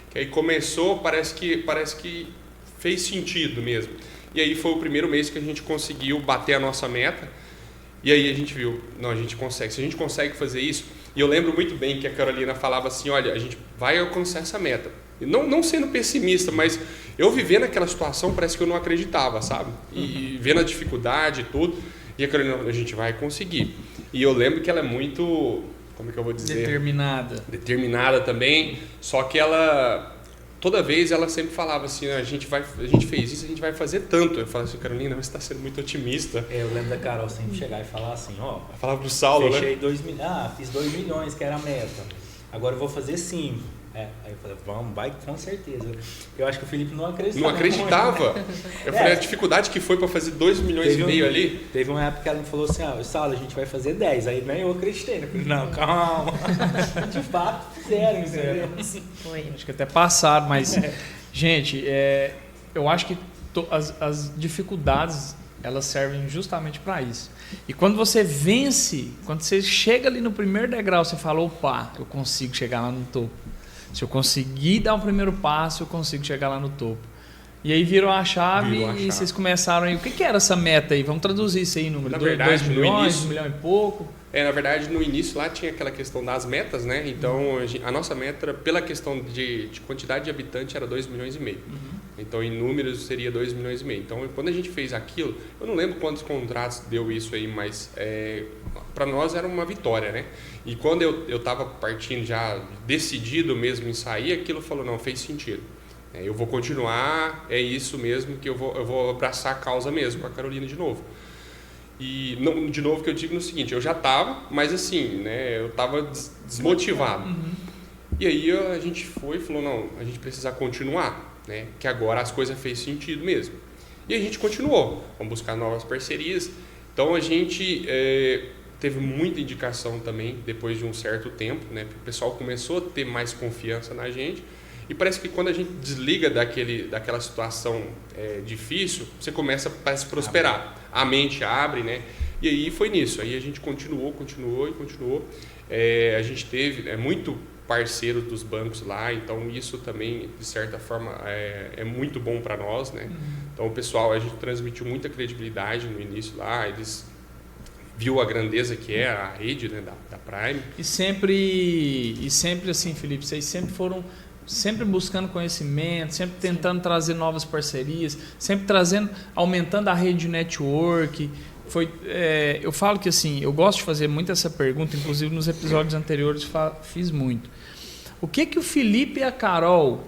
Que aí começou, parece que fez sentido mesmo. E aí foi o primeiro mês que a gente conseguiu bater a nossa meta. E aí a gente viu, não, a gente consegue. Se a gente consegue fazer isso... E eu lembro muito bem que a Carolina falava assim, olha, a gente vai alcançar essa meta. E não sendo pessimista, mas eu vivendo aquela situação, parece que eu não acreditava, sabe? E vendo a dificuldade e tudo. E a Carolina, a gente vai conseguir. E eu lembro que ela é muito... Como é que eu vou dizer? Determinada. Determinada também, só que toda vez ela sempre falava assim, a gente fez isso, a gente vai fazer tanto. Eu falava assim, Carolina, você está sendo muito otimista. Eu lembro da Carol sempre chegar e falar assim, ó... Ela falava pro Saulo, fechei né? 2 milhões, fiz 2 milhões, que era a meta. Agora eu vou fazer 5. Aí eu falei, vamos, vai com certeza. Eu acho que o Felipe não acreditava. Não acreditava. Eu falei, a dificuldade que foi para fazer 2 milhões e meio ali. Teve uma época que ela me falou assim, Saulo, a gente vai fazer 10. Aí nem eu acreditei, né? Eu falei, não, calma. De fato, fizeram, entendeu? Foi. Acho que até passaram, mas, gente, eu acho que as dificuldades, elas servem justamente para isso. E quando você vence, quando você chega ali no primeiro degrau, você fala, opa, eu consigo chegar lá no topo. Se eu conseguir dar o primeiro passo, eu consigo chegar lá no topo. E aí virou a chave e vocês começaram aí. O que era essa meta aí? Vamos traduzir isso aí em número. 2 milhões, 1 milhão e pouco? Na verdade, no início lá tinha aquela questão das metas, né? Então, a nossa meta, pela questão de quantidade de habitantes, era 2 milhões e meio. Então, em números, seria 2 milhões e meio. Então, quando a gente fez aquilo, eu não lembro quantos contratos deu isso aí, mas para nós era uma vitória, né? E quando eu estava partindo já decidido mesmo em sair, aquilo falou, não, fez sentido. Eu vou continuar, é isso mesmo que eu vou abraçar a causa mesmo, com a Carolina de novo. E, não, de novo, que eu digo no seguinte, eu já estava, mas assim, né, eu estava desmotivado. E aí a gente falou, não, a gente precisa continuar, né, que agora as coisas fez sentido mesmo. E a gente continuou, vamos buscar novas parcerias. Então a gente teve muita indicação também, depois de um certo tempo, né, o pessoal começou a ter mais confiança na gente. E parece que quando a gente desliga daquela situação difícil, você começa a se prosperar. A mente abre, né? E aí foi nisso. Aí a gente continuou. A gente teve muito parceiro dos bancos lá, então isso também, de certa forma, é muito bom para nós, né? Então o pessoal, a gente transmitiu muita credibilidade no início lá, eles viu a grandeza que é a rede, né, da Prime. E sempre assim, Felipe, vocês sempre buscando conhecimento, sempre tentando trazer novas parcerias, sempre aumentando a rede de network. Eu falo que assim, eu gosto de fazer muito essa pergunta, inclusive nos episódios anteriores fiz muito. O que o Felipe e a Carol,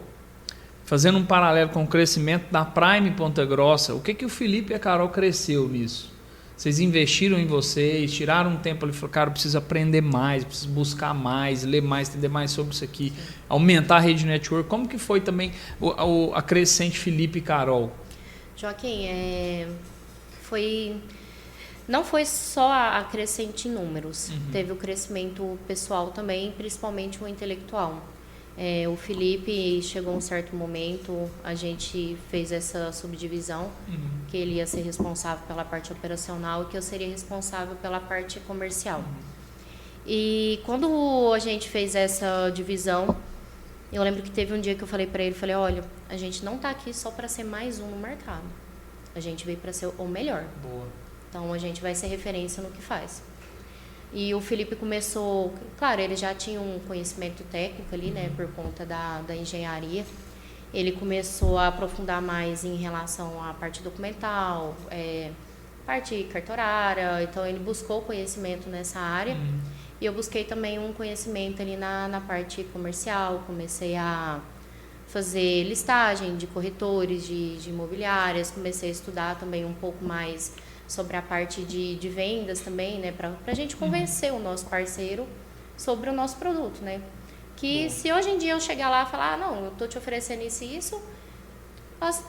fazendo um paralelo com o crescimento da Prime Ponta Grossa, o que o Felipe e a Carol cresceu nisso? Vocês investiram em vocês, tiraram um tempo ali e falaram, cara, eu preciso aprender mais, preciso buscar mais, ler mais, entender mais sobre isso aqui, aumentar a rede de network. Como que foi também a crescente Felipe e Carol? Joaquim, não foi só a crescente em números, teve o crescimento pessoal também, principalmente o intelectual. O Felipe chegou um certo momento, a gente fez essa subdivisão, que ele ia ser responsável pela parte operacional e que eu seria responsável pela parte comercial. E quando a gente fez essa divisão, eu lembro que teve um dia que eu falei para ele, olha, a gente não está aqui só para ser mais um no mercado, a gente veio para ser o melhor. Boa. Então a gente vai ser referência no que faz. E o Felipe começou, claro, ele já tinha um conhecimento técnico ali, né, por conta da engenharia. Ele começou a aprofundar mais em relação à parte documental, parte cartorária, então ele buscou conhecimento nessa área. E eu busquei também um conhecimento ali na parte comercial, comecei a fazer listagem de corretores, de imobiliárias, comecei a estudar também um pouco mais sobre a parte de vendas também, né, para a gente convencer o nosso parceiro sobre o nosso produto, né? Que se hoje em dia eu chegar lá e falar, não, eu estou te oferecendo isso e isso,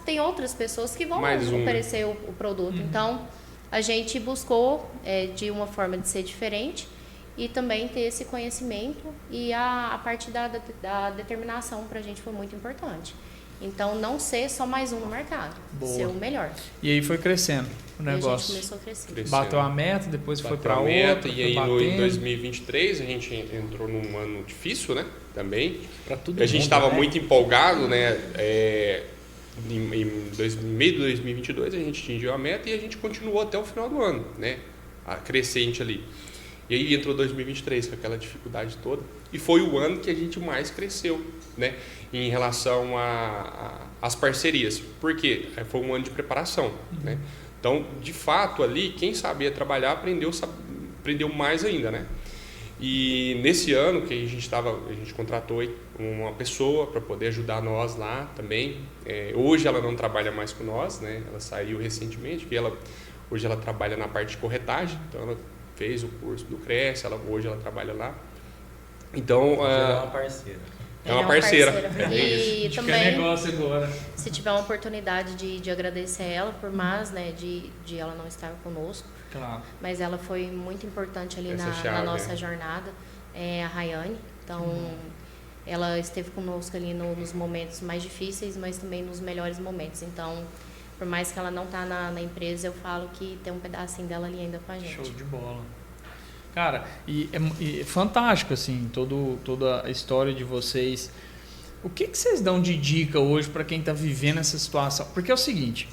tem outras pessoas que vão oferecer o produto. Então, a gente buscou de uma forma de ser diferente e também ter esse conhecimento e a parte da determinação para a gente foi muito importante. Então, não ser só mais um no mercado, ser o melhor. E aí foi crescendo o negócio. E a gente começou a crescer. Bateu a meta, depois foi para outra. E aí, em 2023, a gente entrou num ano difícil, né? Também. Para tudo. A gente estava muito empolgado, né? Meio de 2022, a gente atingiu a meta e a gente continuou até o final do ano, né? A crescente ali. E aí entrou 2023 com aquela dificuldade toda. E foi o ano que a gente mais cresceu, né? Em relação às parcerias. Por quê? Foi um ano de preparação, né? Então, de fato, ali, quem sabia trabalhar aprendeu mais ainda, né? E nesse ano que a gente contratou uma pessoa para poder ajudar nós lá também. Hoje ela não trabalha mais com nós, né? Ela saiu recentemente, hoje ela trabalha na parte de corretagem, então ela fez o curso do Cresce, hoje ela trabalha lá. Então, é uma parceira. É uma parceira. E também, negócio agora. se tiver uma oportunidade de agradecer ela, por mais, né, de ela não estar conosco, Claro. mas ela foi muito importante ali na nossa jornada, a Rayane. Então, ela esteve conosco ali nos momentos mais difíceis, mas também nos melhores momentos. Então, por mais que ela não tá na empresa, eu falo que tem um pedacinho dela ali ainda com a gente. Show de bola. Cara, e é fantástico, assim, toda a história de vocês. O que vocês dão de dica hoje para quem está vivendo essa situação? Porque é o seguinte,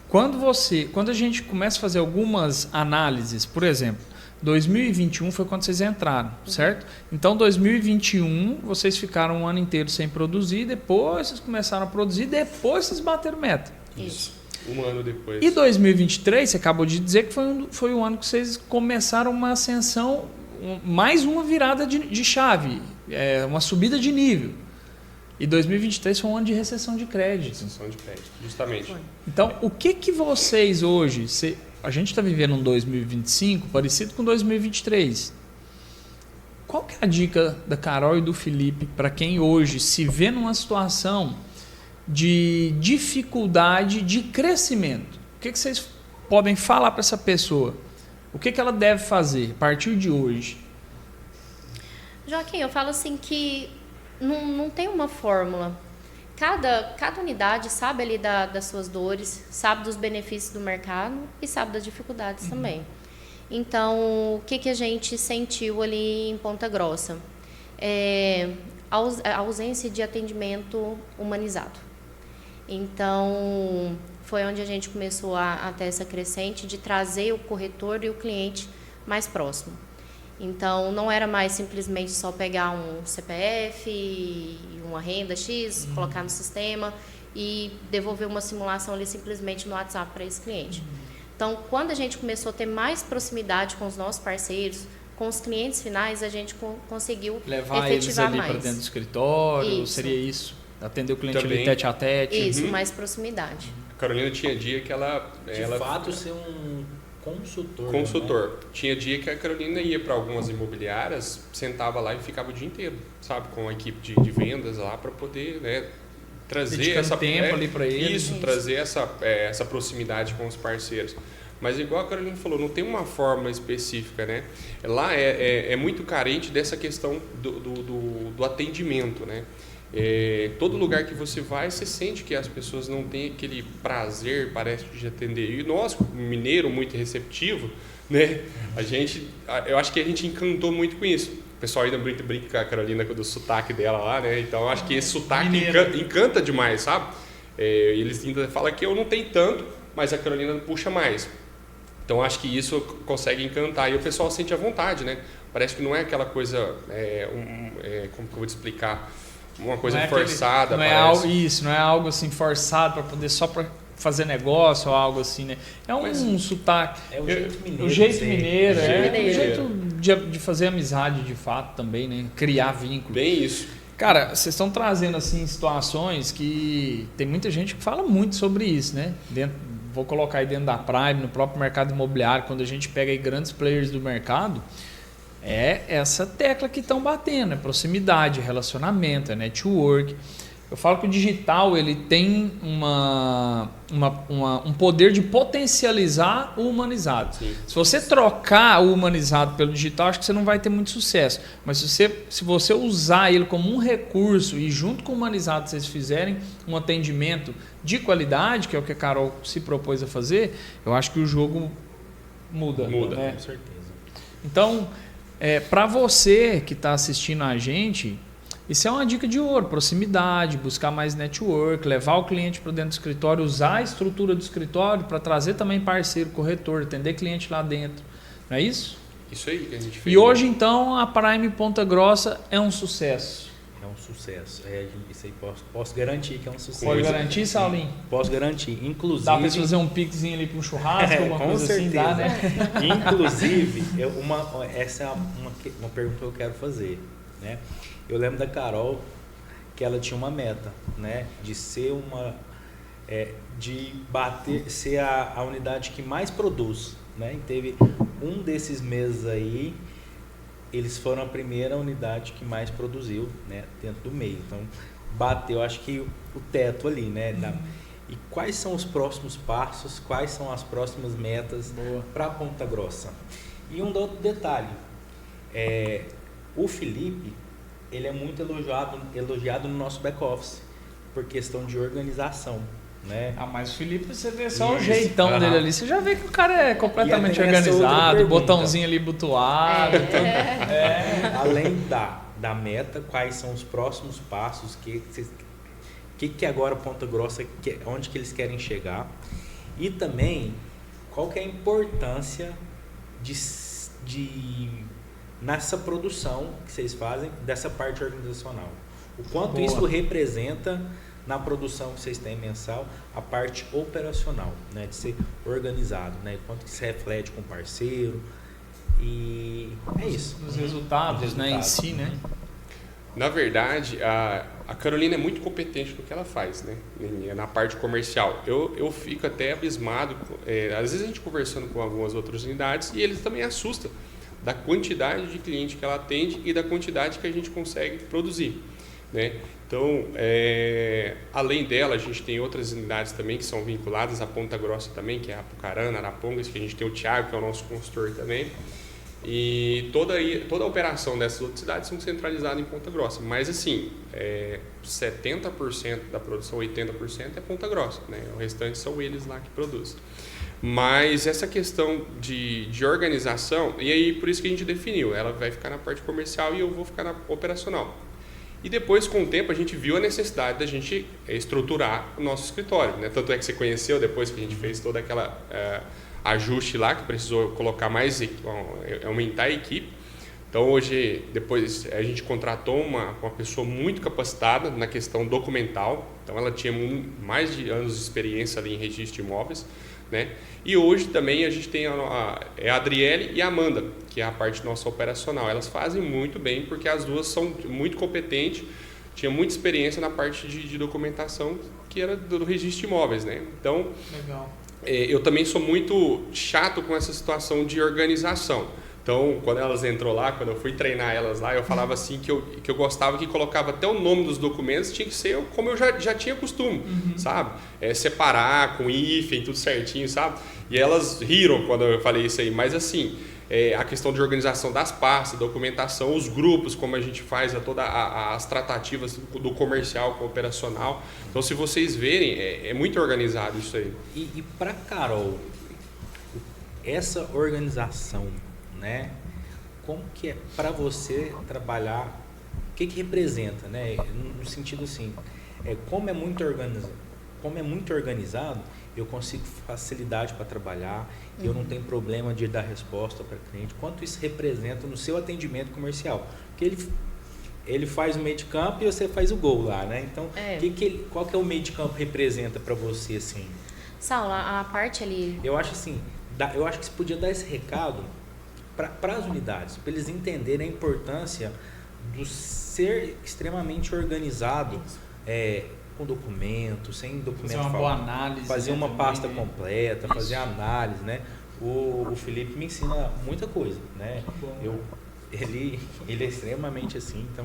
quando a gente começa a fazer algumas análises, por exemplo, 2021 foi quando vocês entraram, certo? Então, 2021, vocês ficaram um ano inteiro sem produzir, depois vocês começaram a produzir, depois vocês bateram meta. Isso. Um ano depois. E 2023, você acabou de dizer que foi o ano que vocês começaram uma ascensão, mais uma virada de chave, uma subida de nível. E 2023 foi um ano de recessão de crédito. Recessão de crédito, justamente. Então, o que vocês hoje... A gente está vivendo um 2025 parecido com 2023. Qual que é a dica da Carol e do Felipe para quem hoje se vê numa situação de dificuldade de crescimento? O que vocês podem falar para essa pessoa? O que ela deve fazer a partir de hoje? Joaquim, eu falo assim que não tem uma fórmula. Cada unidade sabe ali das suas dores, sabe dos benefícios do mercado e sabe das dificuldades também. Então, o que a gente sentiu ali em Ponta Grossa? A ausência de atendimento humanizado. Então, foi onde a gente começou a ter essa crescente de trazer o corretor e o cliente mais próximo. Então, não era mais simplesmente só pegar um CPF e uma renda X, colocar no sistema e devolver uma simulação ali simplesmente no WhatsApp para esse cliente. Então, quando a gente começou a ter mais proximidade com os nossos parceiros, com os clientes finais, a gente conseguiu levar efetivar eles ali para dentro do escritório, seria isso? Atender o cliente também, ali tete a tete. Isso, mais proximidade. A Carolina tinha dia que ela... De fato, ser um consultor. Consultor. Né? Tinha dia que a Carolina ia para algumas imobiliárias, sentava lá e ficava o dia inteiro, sabe? Com a equipe de vendas lá para poder, né, trazer essa tempo ali para eles. Isso, trazer essa proximidade com os parceiros. Mas igual a Carolina falou, não tem uma forma específica, né? Lá é muito carente dessa questão do atendimento, né? Todo lugar que você vai, você sente que as pessoas não têm aquele prazer, parece, de atender. E nós, mineiro muito receptivo, né? Eu acho que a gente encantou muito com isso. O pessoal ainda brinca com a Carolina do sotaque dela lá, né? Então eu acho que esse sotaque encanta demais, sabe? Eles ainda falam que eu não tenho tanto, mas a Carolina puxa mais. Então acho que isso consegue encantar e o pessoal sente à vontade, né? Parece que não é aquela coisa, como que eu vou te explicar? Uma coisa forçada. Não é algo assim forçado para poder só para fazer negócio ou algo assim, né? É um sotaque. É o jeito mineiro. O jeito mineiro, mineiro. O jeito de fazer amizade de fato também, né? Criar vínculo. Bem isso. Cara, vocês estão trazendo assim situações que tem muita gente que fala muito sobre isso, né? Vou colocar aí dentro da Prime, no próprio mercado imobiliário, quando a gente pega aí grandes players do mercado, é essa tecla que estão batendo, é proximidade, relacionamento, é network. Eu falo que o digital ele tem um poder de potencializar o humanizado. Sim. Se você trocar o humanizado pelo digital, acho que você não vai ter muito sucesso. Mas se você usar ele como um recurso e junto com o humanizado vocês fizerem um atendimento de qualidade, que é o que a Carol se propôs a fazer, eu acho que o jogo muda. Né? Com certeza. Então, para você que está assistindo a gente, isso é uma dica de ouro, proximidade, buscar mais network, levar o cliente para dentro do escritório, usar a estrutura do escritório para trazer também parceiro, corretor, atender cliente lá dentro. Não é isso? Isso aí que a gente fez. E hoje, então, a Prime Ponta Grossa é um sucesso. É um sucesso. Isso aí posso garantir que é um sucesso. Pode garantir, Saulinho? Posso garantir. Inclusive... Dá pra fazer um pixinho ali para um churrasco, alguma coisa certeza. assim, dá, né? Inclusive, essa é uma pergunta que eu quero fazer, né? Eu lembro da Carol, que ela tinha uma meta, né? De ser ser a unidade que mais produz, né? E teve um desses meses aí, eles foram a primeira unidade que mais produziu, né, dentro do meio. Então, bateu, acho que o teto ali, né? E quais são os próximos passos, quais são as próximas metas para Ponta Grossa? E um outro detalhe, o Felipe, ele é muito elogiado no nosso back-office, por questão de organização. Né? Mas o Felipe, você vê só o jeitão dele ali, você já vê que o cara é completamente organizado, botãozinho ali butuado. Além da meta, quais são os próximos passos, que agora Ponta Grossa, onde que eles querem chegar, e também qual que é a importância nessa produção que vocês fazem dessa parte organizacional. O quanto isso representa na produção que vocês têm mensal, a parte operacional, né, de ser organizado, né, quanto que se reflete com o parceiro, e é isso. Os resultados, né, em si, né? Na verdade, a Carolina é muito competente no que ela faz, né, na parte comercial. Eu fico até abismado, às vezes a gente conversando com algumas outras unidades, e eles também assustam da quantidade de cliente que ela atende e da quantidade que a gente consegue produzir, né? Então, além dela, a gente tem outras unidades também que são vinculadas à Ponta Grossa também, que é a Apucarana, Arapongas, que a gente tem o Thiago, que é o nosso consultor também. E toda a operação dessas outras cidades são centralizadas em Ponta Grossa. Mas, assim, 70% da produção, 80% é Ponta Grossa, né? O restante são eles lá que produzem. Mas essa questão de organização, e aí por isso que a gente definiu, ela vai ficar na parte comercial e eu vou ficar na operacional. E depois, com o tempo, a gente viu a necessidade da gente estruturar o nosso escritório, né? Tanto é que você conheceu depois que a gente fez toda aquela ajuste lá, que precisou colocar aumentar a equipe. Então, hoje, depois, a gente contratou uma pessoa muito capacitada na questão documental. Então, ela tinha mais de anos de experiência ali em registro de imóveis, né? E hoje também a gente tem a Adriele e a Amanda, que é a parte nossa operacional. Elas fazem muito bem, porque as duas são muito competentes, tinha muita experiência na parte de documentação, que era do registro de imóveis, né? Então, legal. Eu também sou muito chato com essa situação de organização. Então, quando elas entrou lá, quando eu fui treinar elas lá, eu falava assim que eu gostava que colocava até o nome dos documentos, tinha que ser como eu já tinha costume, sabe? Separar com hífen, tudo certinho, sabe? E elas riram quando eu falei isso aí, mas assim, a questão de organização das pastas, documentação, os grupos, como a gente faz todas as tratativas do comercial com o operacional. Então, se vocês verem, é muito organizado isso aí. E para Carol, essa organização, né? Como que é para você trabalhar? O que representa, né? No sentido assim, como é muito organizado, eu consigo facilidade para trabalhar, eu não tenho problema de dar resposta para o cliente. Quanto isso representa no seu atendimento comercial? Porque ele faz o meio de campo e você faz o gol lá, né? Então, qual que é o meio de campo representa para você assim? Saulo, a parte ali. Eu acho assim, eu acho que você podia dar esse recado para as unidades, para eles entenderem a importância do ser extremamente organizado, com documento, sem documento, fazer uma boa análise, fazer uma pasta completa, fazer análise, né? O Felipe me ensina muita coisa, né? Ele é extremamente assim, então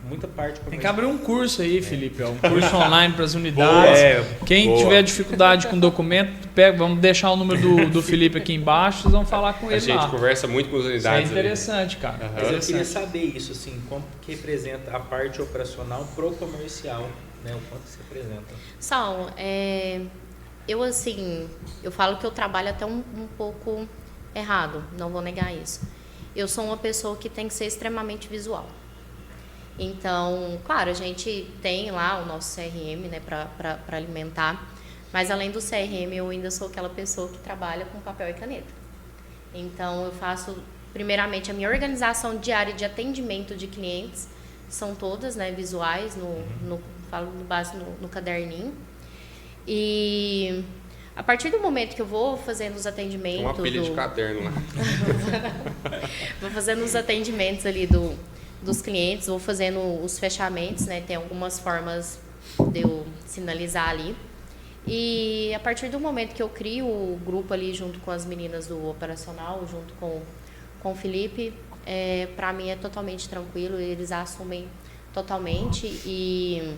muita parte tem que abrir um curso aí, Felipe, um curso online para as unidades. Quem tiver dificuldade com documento, vamos deixar o número do Felipe aqui embaixo, vocês vão falar com ele. A gente conversa muito com as unidades. Isso é interessante, cara. Mas eu queria saber isso, assim, como que representa a parte operacional pro comercial, né? O quanto se representa. Saulo, eu falo que eu trabalho até um pouco errado, não vou negar isso. Eu sou uma pessoa que tem que ser extremamente visual. Então, claro, a gente tem lá o nosso CRM, né, para alimentar, mas além do CRM, eu ainda sou aquela pessoa que trabalha com papel e caneta. Então, eu faço, primeiramente, a minha organização diária de atendimento de clientes são todas, né, visuais, falo no base no caderninho. E a partir do momento que eu vou fazendo os atendimentos... Uma pilha de caderno lá. Vou fazendo os atendimentos ali dos clientes, vou fazendo os fechamentos, né? Tem algumas formas de eu sinalizar ali. E a partir do momento que eu crio o grupo ali junto com as meninas do operacional, junto com o Felipe, para mim é totalmente tranquilo, eles assumem totalmente e...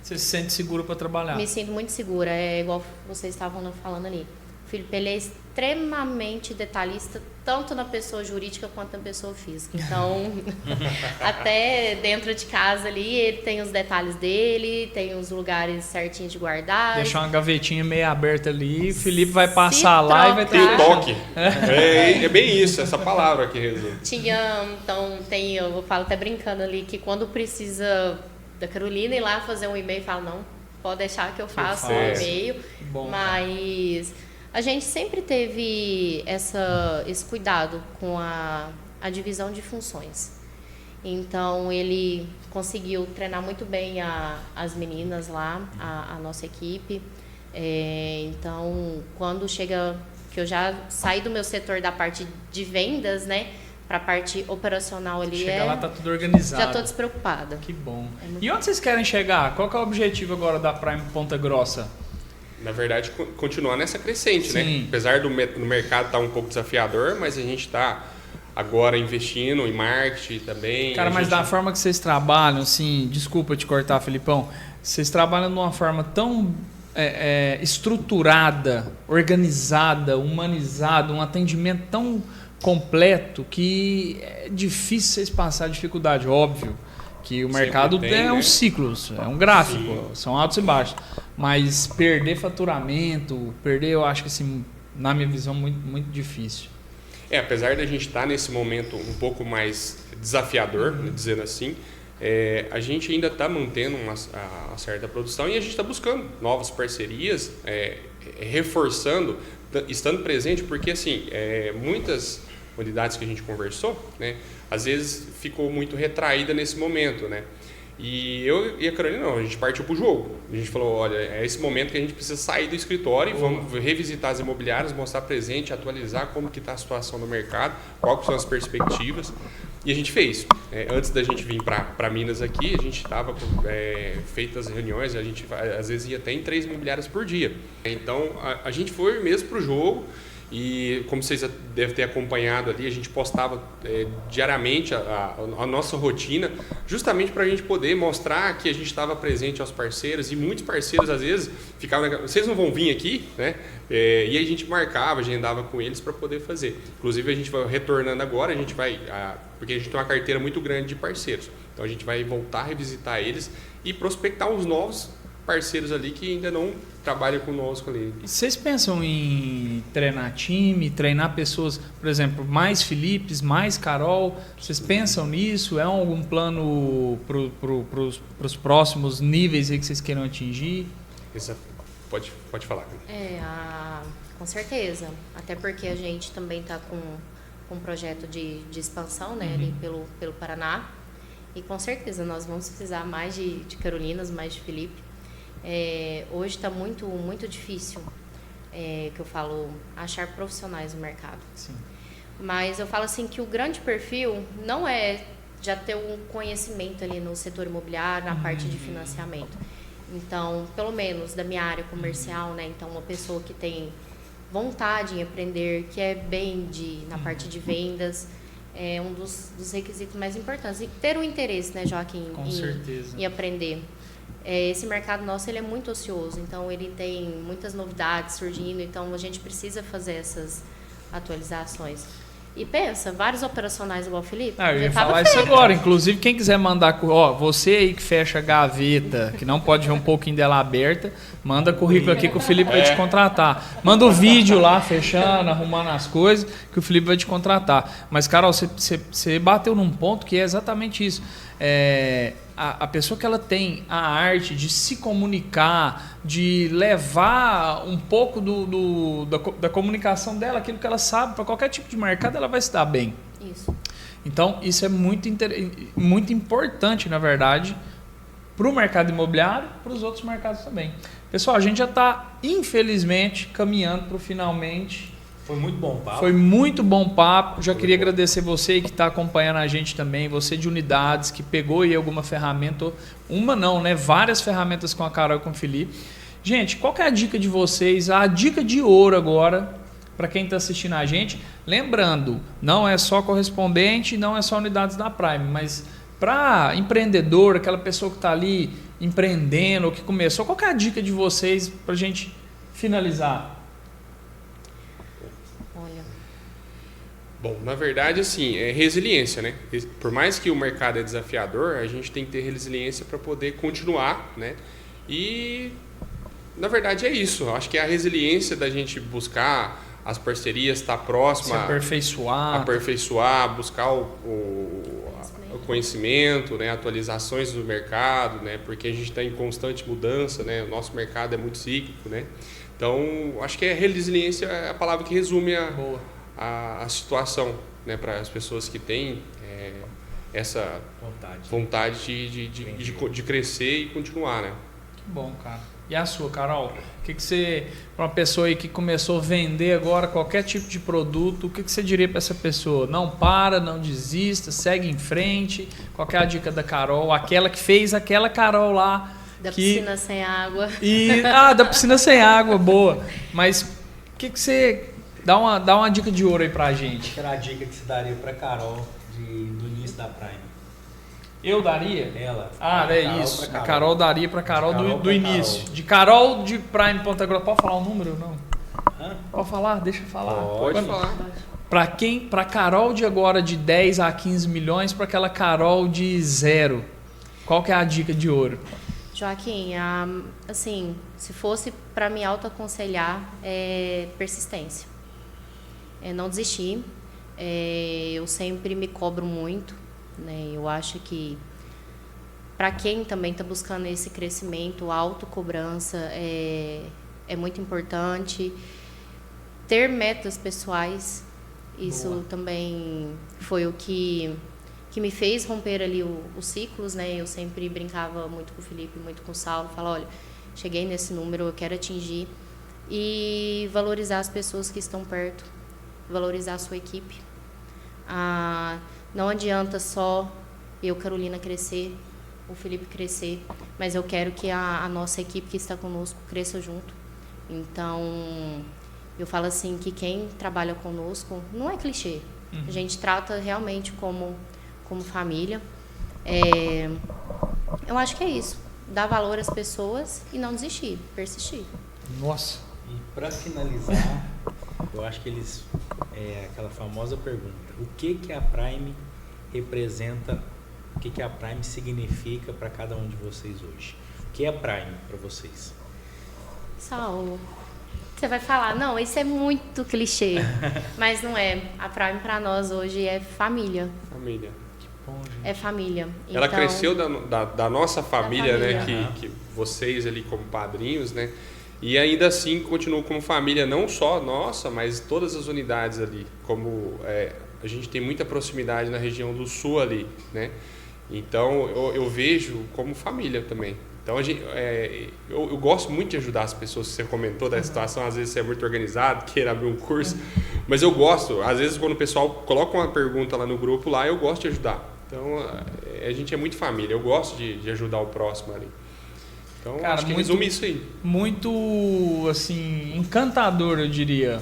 Você se sente seguro para trabalhar? Me sinto muito segura, é igual vocês estavam falando ali. O Felipe, ele é extremamente detalhista, tanto na pessoa jurídica quanto na pessoa física. Então, até dentro de casa ali, ele tem os detalhes dele, tem os lugares certinhos de guardar. Deixar uma gavetinha meio aberta ali, o Felipe vai passar lá e vai ter... Tem toque. É bem isso, essa palavra que resume. Então, eu falo até brincando ali, que quando precisa da Carolina ir lá fazer um e-mail, fala, não, pode deixar que eu faça o e-mail. Bom, mas a gente sempre teve esse cuidado com a divisão de funções. Então, ele conseguiu treinar muito bem as meninas lá, a nossa equipe. Então, quando chega, que eu já saí do meu setor da parte de vendas, né, para a parte operacional ali. Chega lá, tá tudo organizado. Já estou despreocupada. Que bom. E onde vocês querem chegar? Qual que é o objetivo agora da Prime Ponta Grossa? Na verdade, continuar nessa crescente, né? Apesar do mercado estar um pouco desafiador, mas a gente está agora investindo em marketing também. Cara, mas da forma que vocês trabalham, assim, desculpa te cortar, Felipão, vocês trabalham de uma forma tão estruturada, organizada, humanizada, um atendimento tão completo que é difícil vocês passar dificuldade, óbvio. Que o mercado é um ciclo, é um gráfico, são altos e baixos. Mas perder faturamento, eu acho que assim, na minha visão, muito, muito difícil. Apesar da gente estar nesse momento um pouco mais desafiador, dizendo assim, a gente ainda está mantendo uma certa produção e a gente está buscando novas parcerias, reforçando, estando presente, porque assim, muitas unidades que a gente conversou, né, às vezes ficou muito retraída nesse momento, né? E eu e a Carolina, não, a gente partiu para o jogo. A gente falou, olha, é esse momento que a gente precisa sair do escritório e vamos revisitar as imobiliárias, mostrar presente, atualizar como que está a situação do mercado, quais são as perspectivas. E a gente fez. Antes da gente vir para Minas aqui, a gente estava feitas reuniões, a gente às vezes ia até em 3 imobiliárias por dia. Então, a gente foi mesmo para o jogo. E como vocês devem ter acompanhado ali, a gente postava diariamente a nossa rotina, justamente para a gente poder mostrar que a gente estava presente aos parceiros. E muitos parceiros às vezes ficavam, vocês não vão vir aqui, né? E aí a gente marcava, agendava com eles para poder fazer. Inclusive a gente vai retornando agora, a gente vai, porque a gente tem uma carteira muito grande de parceiros. Então a gente vai voltar a revisitar eles e prospectar os novos parceiros ali que ainda não trabalham conosco ali. Vocês pensam em treinar time, treinar pessoas, por exemplo, mais Filipes, mais Carol? Vocês pensam nisso? É algum plano para os próximos níveis aí que vocês queiram atingir? Pode falar. Com certeza. Até porque a gente também está com um projeto de expansão, né, ali pelo Paraná. E com certeza nós vamos precisar mais de Carolinas, mais de Felipe. Hoje está muito, muito difícil, que eu falo, achar profissionais no mercado. Sim. Mas eu falo assim que o grande perfil não é já ter um conhecimento ali no setor imobiliário, na parte de financiamento. Então, pelo menos da minha área comercial, né? Então, uma pessoa que tem vontade em aprender, que é bem na parte de vendas, é um dos requisitos mais importantes. E ter o interesse, né, Joaquim, em aprender. Esse mercado nosso ele é muito ocioso, então ele tem muitas novidades surgindo, então a gente precisa fazer essas atualizações. E pensa, vários operacionais igual o Felipe. Eu ia falar isso agora. Inclusive, quem quiser mandar... você aí que fecha a gaveta, que não pode ver um pouquinho dela aberta, manda currículo aqui que o Felipe vai te contratar. Manda o vídeo lá, fechando, arrumando as coisas, que o Felipe vai te contratar. Mas, Carol, você bateu num ponto que é exatamente isso. A pessoa que ela tem a arte de se comunicar, de levar um pouco da comunicação dela, aquilo que ela sabe, para qualquer tipo de mercado, ela vai se dar bem. Isso. Então, isso é muito importante, na verdade, para o mercado imobiliário, para os outros mercados também. Pessoal, a gente já está, infelizmente, caminhando para o finalmente. Foi muito bom o papo. Foi muito bom papo. Já queria agradecer você que está acompanhando a gente também, você de unidades, que pegou aí alguma ferramenta, uma não, né? Várias ferramentas com a Carol e com o Felipe. Gente, qual que é a dica de vocês? A dica de ouro agora, para quem está assistindo a gente. Lembrando, não é só correspondente, não é só unidades da Prime, mas para empreendedor, aquela pessoa que está ali empreendendo, ou que começou, qual que é a dica de vocês para a gente finalizar? Olha, Bom, na verdade, assim, é resiliência, né? Por mais que o mercado é desafiador, a gente tem que ter resiliência para poder continuar, né? E, na verdade, é isso. Eu acho que é a resiliência da gente buscar as parcerias, estar próxima, Se aperfeiçoar, buscar o conhecimento, né? Atualizações do mercado, né? Porque a gente está em constante mudança, né? O nosso mercado é muito cíclico, né? Então, acho que a resiliência é a palavra que resume a situação, né, para as pessoas que têm essa vontade de crescer e continuar, né? Que bom, cara. E a sua, Carol? O que você, para uma pessoa aí que começou a vender agora qualquer tipo de produto, o que você diria para essa pessoa? Não para, não desista, segue em frente. Qual que é a dica da Carol? Aquela que fez aquela Carol lá. da piscina sem água. Da piscina sem água, boa. Mas o que você... Dá uma dica de ouro aí pra gente. Que era a dica que você daria pra Carol do início da Prime? Eu daria? Ela. É isso. A Carol daria pra Carol do início. Carol. De Carol de Prime Ponta Grossa. Pode falar o número ou não? Hã? Pode falar? Deixa eu falar. Pode falar. Pra Carol de agora de 10 a 15 milhões, pra aquela Carol de 0. Qual que é a dica de ouro? Joaquim, assim, se fosse para me autoaconselhar, é persistência. É não desistir. Eu sempre me cobro muito, né? Eu acho que para quem também está buscando esse crescimento, a autocobrança é muito importante. Ter metas pessoais, isso Boa. também foi o que me fez romper ali os ciclos, né? Eu sempre brincava muito com o Felipe, muito com o Saulo, falava, olha, cheguei nesse número, eu quero atingir. E valorizar as pessoas que estão perto, valorizar a sua equipe. Não adianta só eu, Carolina, crescer, o Felipe crescer, mas eu quero que a nossa equipe que está conosco cresça junto. Então, eu falo assim que quem trabalha conosco não é clichê. A gente trata realmente como família. Eu acho que é isso. Dar valor às pessoas e não desistir, persistir. Nossa. E para finalizar, eu acho que aquela famosa pergunta, o que a Prime representa, o que a Prime significa para cada um de vocês hoje? O que é a Prime para vocês? Saulo, você vai falar, não, isso é muito clichê, mas não é. A Prime para nós hoje é família. Família. É família. Ela Então, cresceu da nossa família, né? família. Que vocês ali como padrinhos, né? E ainda assim continuam como família, não só nossa, mas todas as unidades ali. Como a gente tem muita proximidade na região do sul ali, né? Então eu vejo como família também. Então eu gosto muito de ajudar as pessoas. Você comentou da situação, às vezes você é muito organizado, queira abrir um curso, mas eu gosto. Às vezes quando o pessoal coloca uma pergunta lá no grupo, lá eu gosto de ajudar. Então a gente é muito família. Eu gosto de ajudar o próximo ali. Então Cara, acho que resume isso aí. Muito, assim, encantador, eu diria,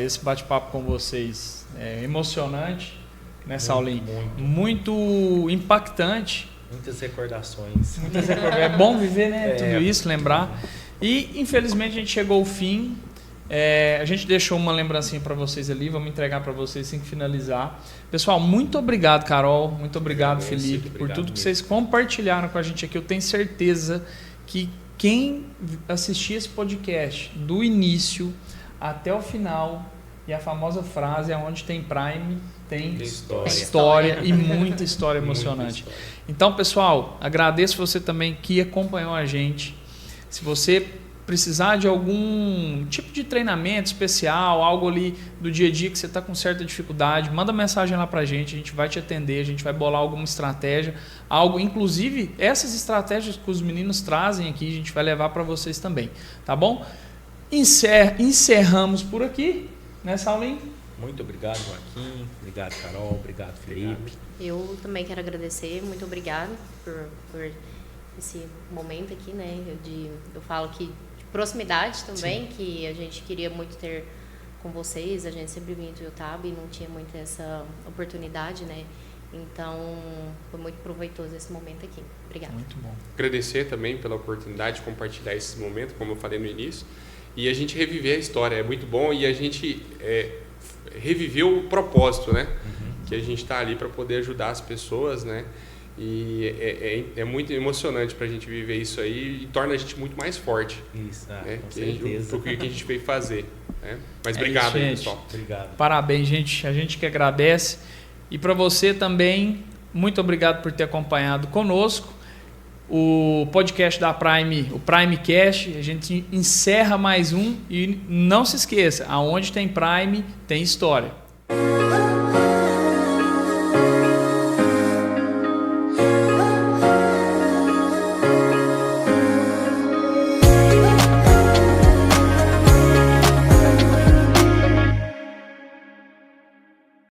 esse bate-papo com vocês. Emocionante, né, Saulinho? Muito impactante. Muitas recordações. É bom viver, né? Tudo isso, lembrar. E, infelizmente, a gente chegou ao fim. A gente deixou uma lembrancinha para vocês ali. Vamos entregar para vocês assim que finalizar. Pessoal, muito obrigado, Carol. Muito obrigado, Felipe, por tudo que vocês compartilharam com a gente aqui. Eu tenho certeza que quem assistir esse podcast do início até o final, e a famosa frase é onde tem Prime, tem história e muita história emocionante. Muita história. Então, pessoal, agradeço você também que acompanhou a gente. Se você precisar de algum tipo de treinamento especial, algo ali do dia a dia que você está com certa dificuldade, manda mensagem lá para a gente vai te atender, a gente vai bolar alguma estratégia, algo, inclusive essas estratégias que os meninos trazem aqui, a gente vai levar para vocês também, tá bom? Encerramos por aqui, né, Saulinho? Muito obrigado, Joaquim. Obrigado, Carol. Obrigado, Felipe. Eu também quero agradecer. Muito obrigada por esse momento aqui, né? Eu falo que de proximidade também, sim, que a gente queria muito ter com vocês. A gente sempre vinha do Iotab e não tinha muito essa oportunidade, né? Então, foi muito proveitoso esse momento aqui. Obrigada. Muito bom. Agradecer também pela oportunidade de compartilhar esse momento, como eu falei no início. E a gente reviver a história, é muito bom. E a gente reviveu o propósito, né? Que a gente está ali para poder ajudar as pessoas, né? E é muito emocionante para a gente viver isso aí e torna a gente muito mais forte. Isso, né? Com certeza. O que a gente veio fazer. Né? Mas obrigado, isso, pessoal. Obrigado. Parabéns, gente. A gente que agradece. E para você também, muito obrigado por ter acompanhado conosco o podcast da Prime, o PrimeCast. A gente encerra mais um e não se esqueça, aonde tem Prime, tem história.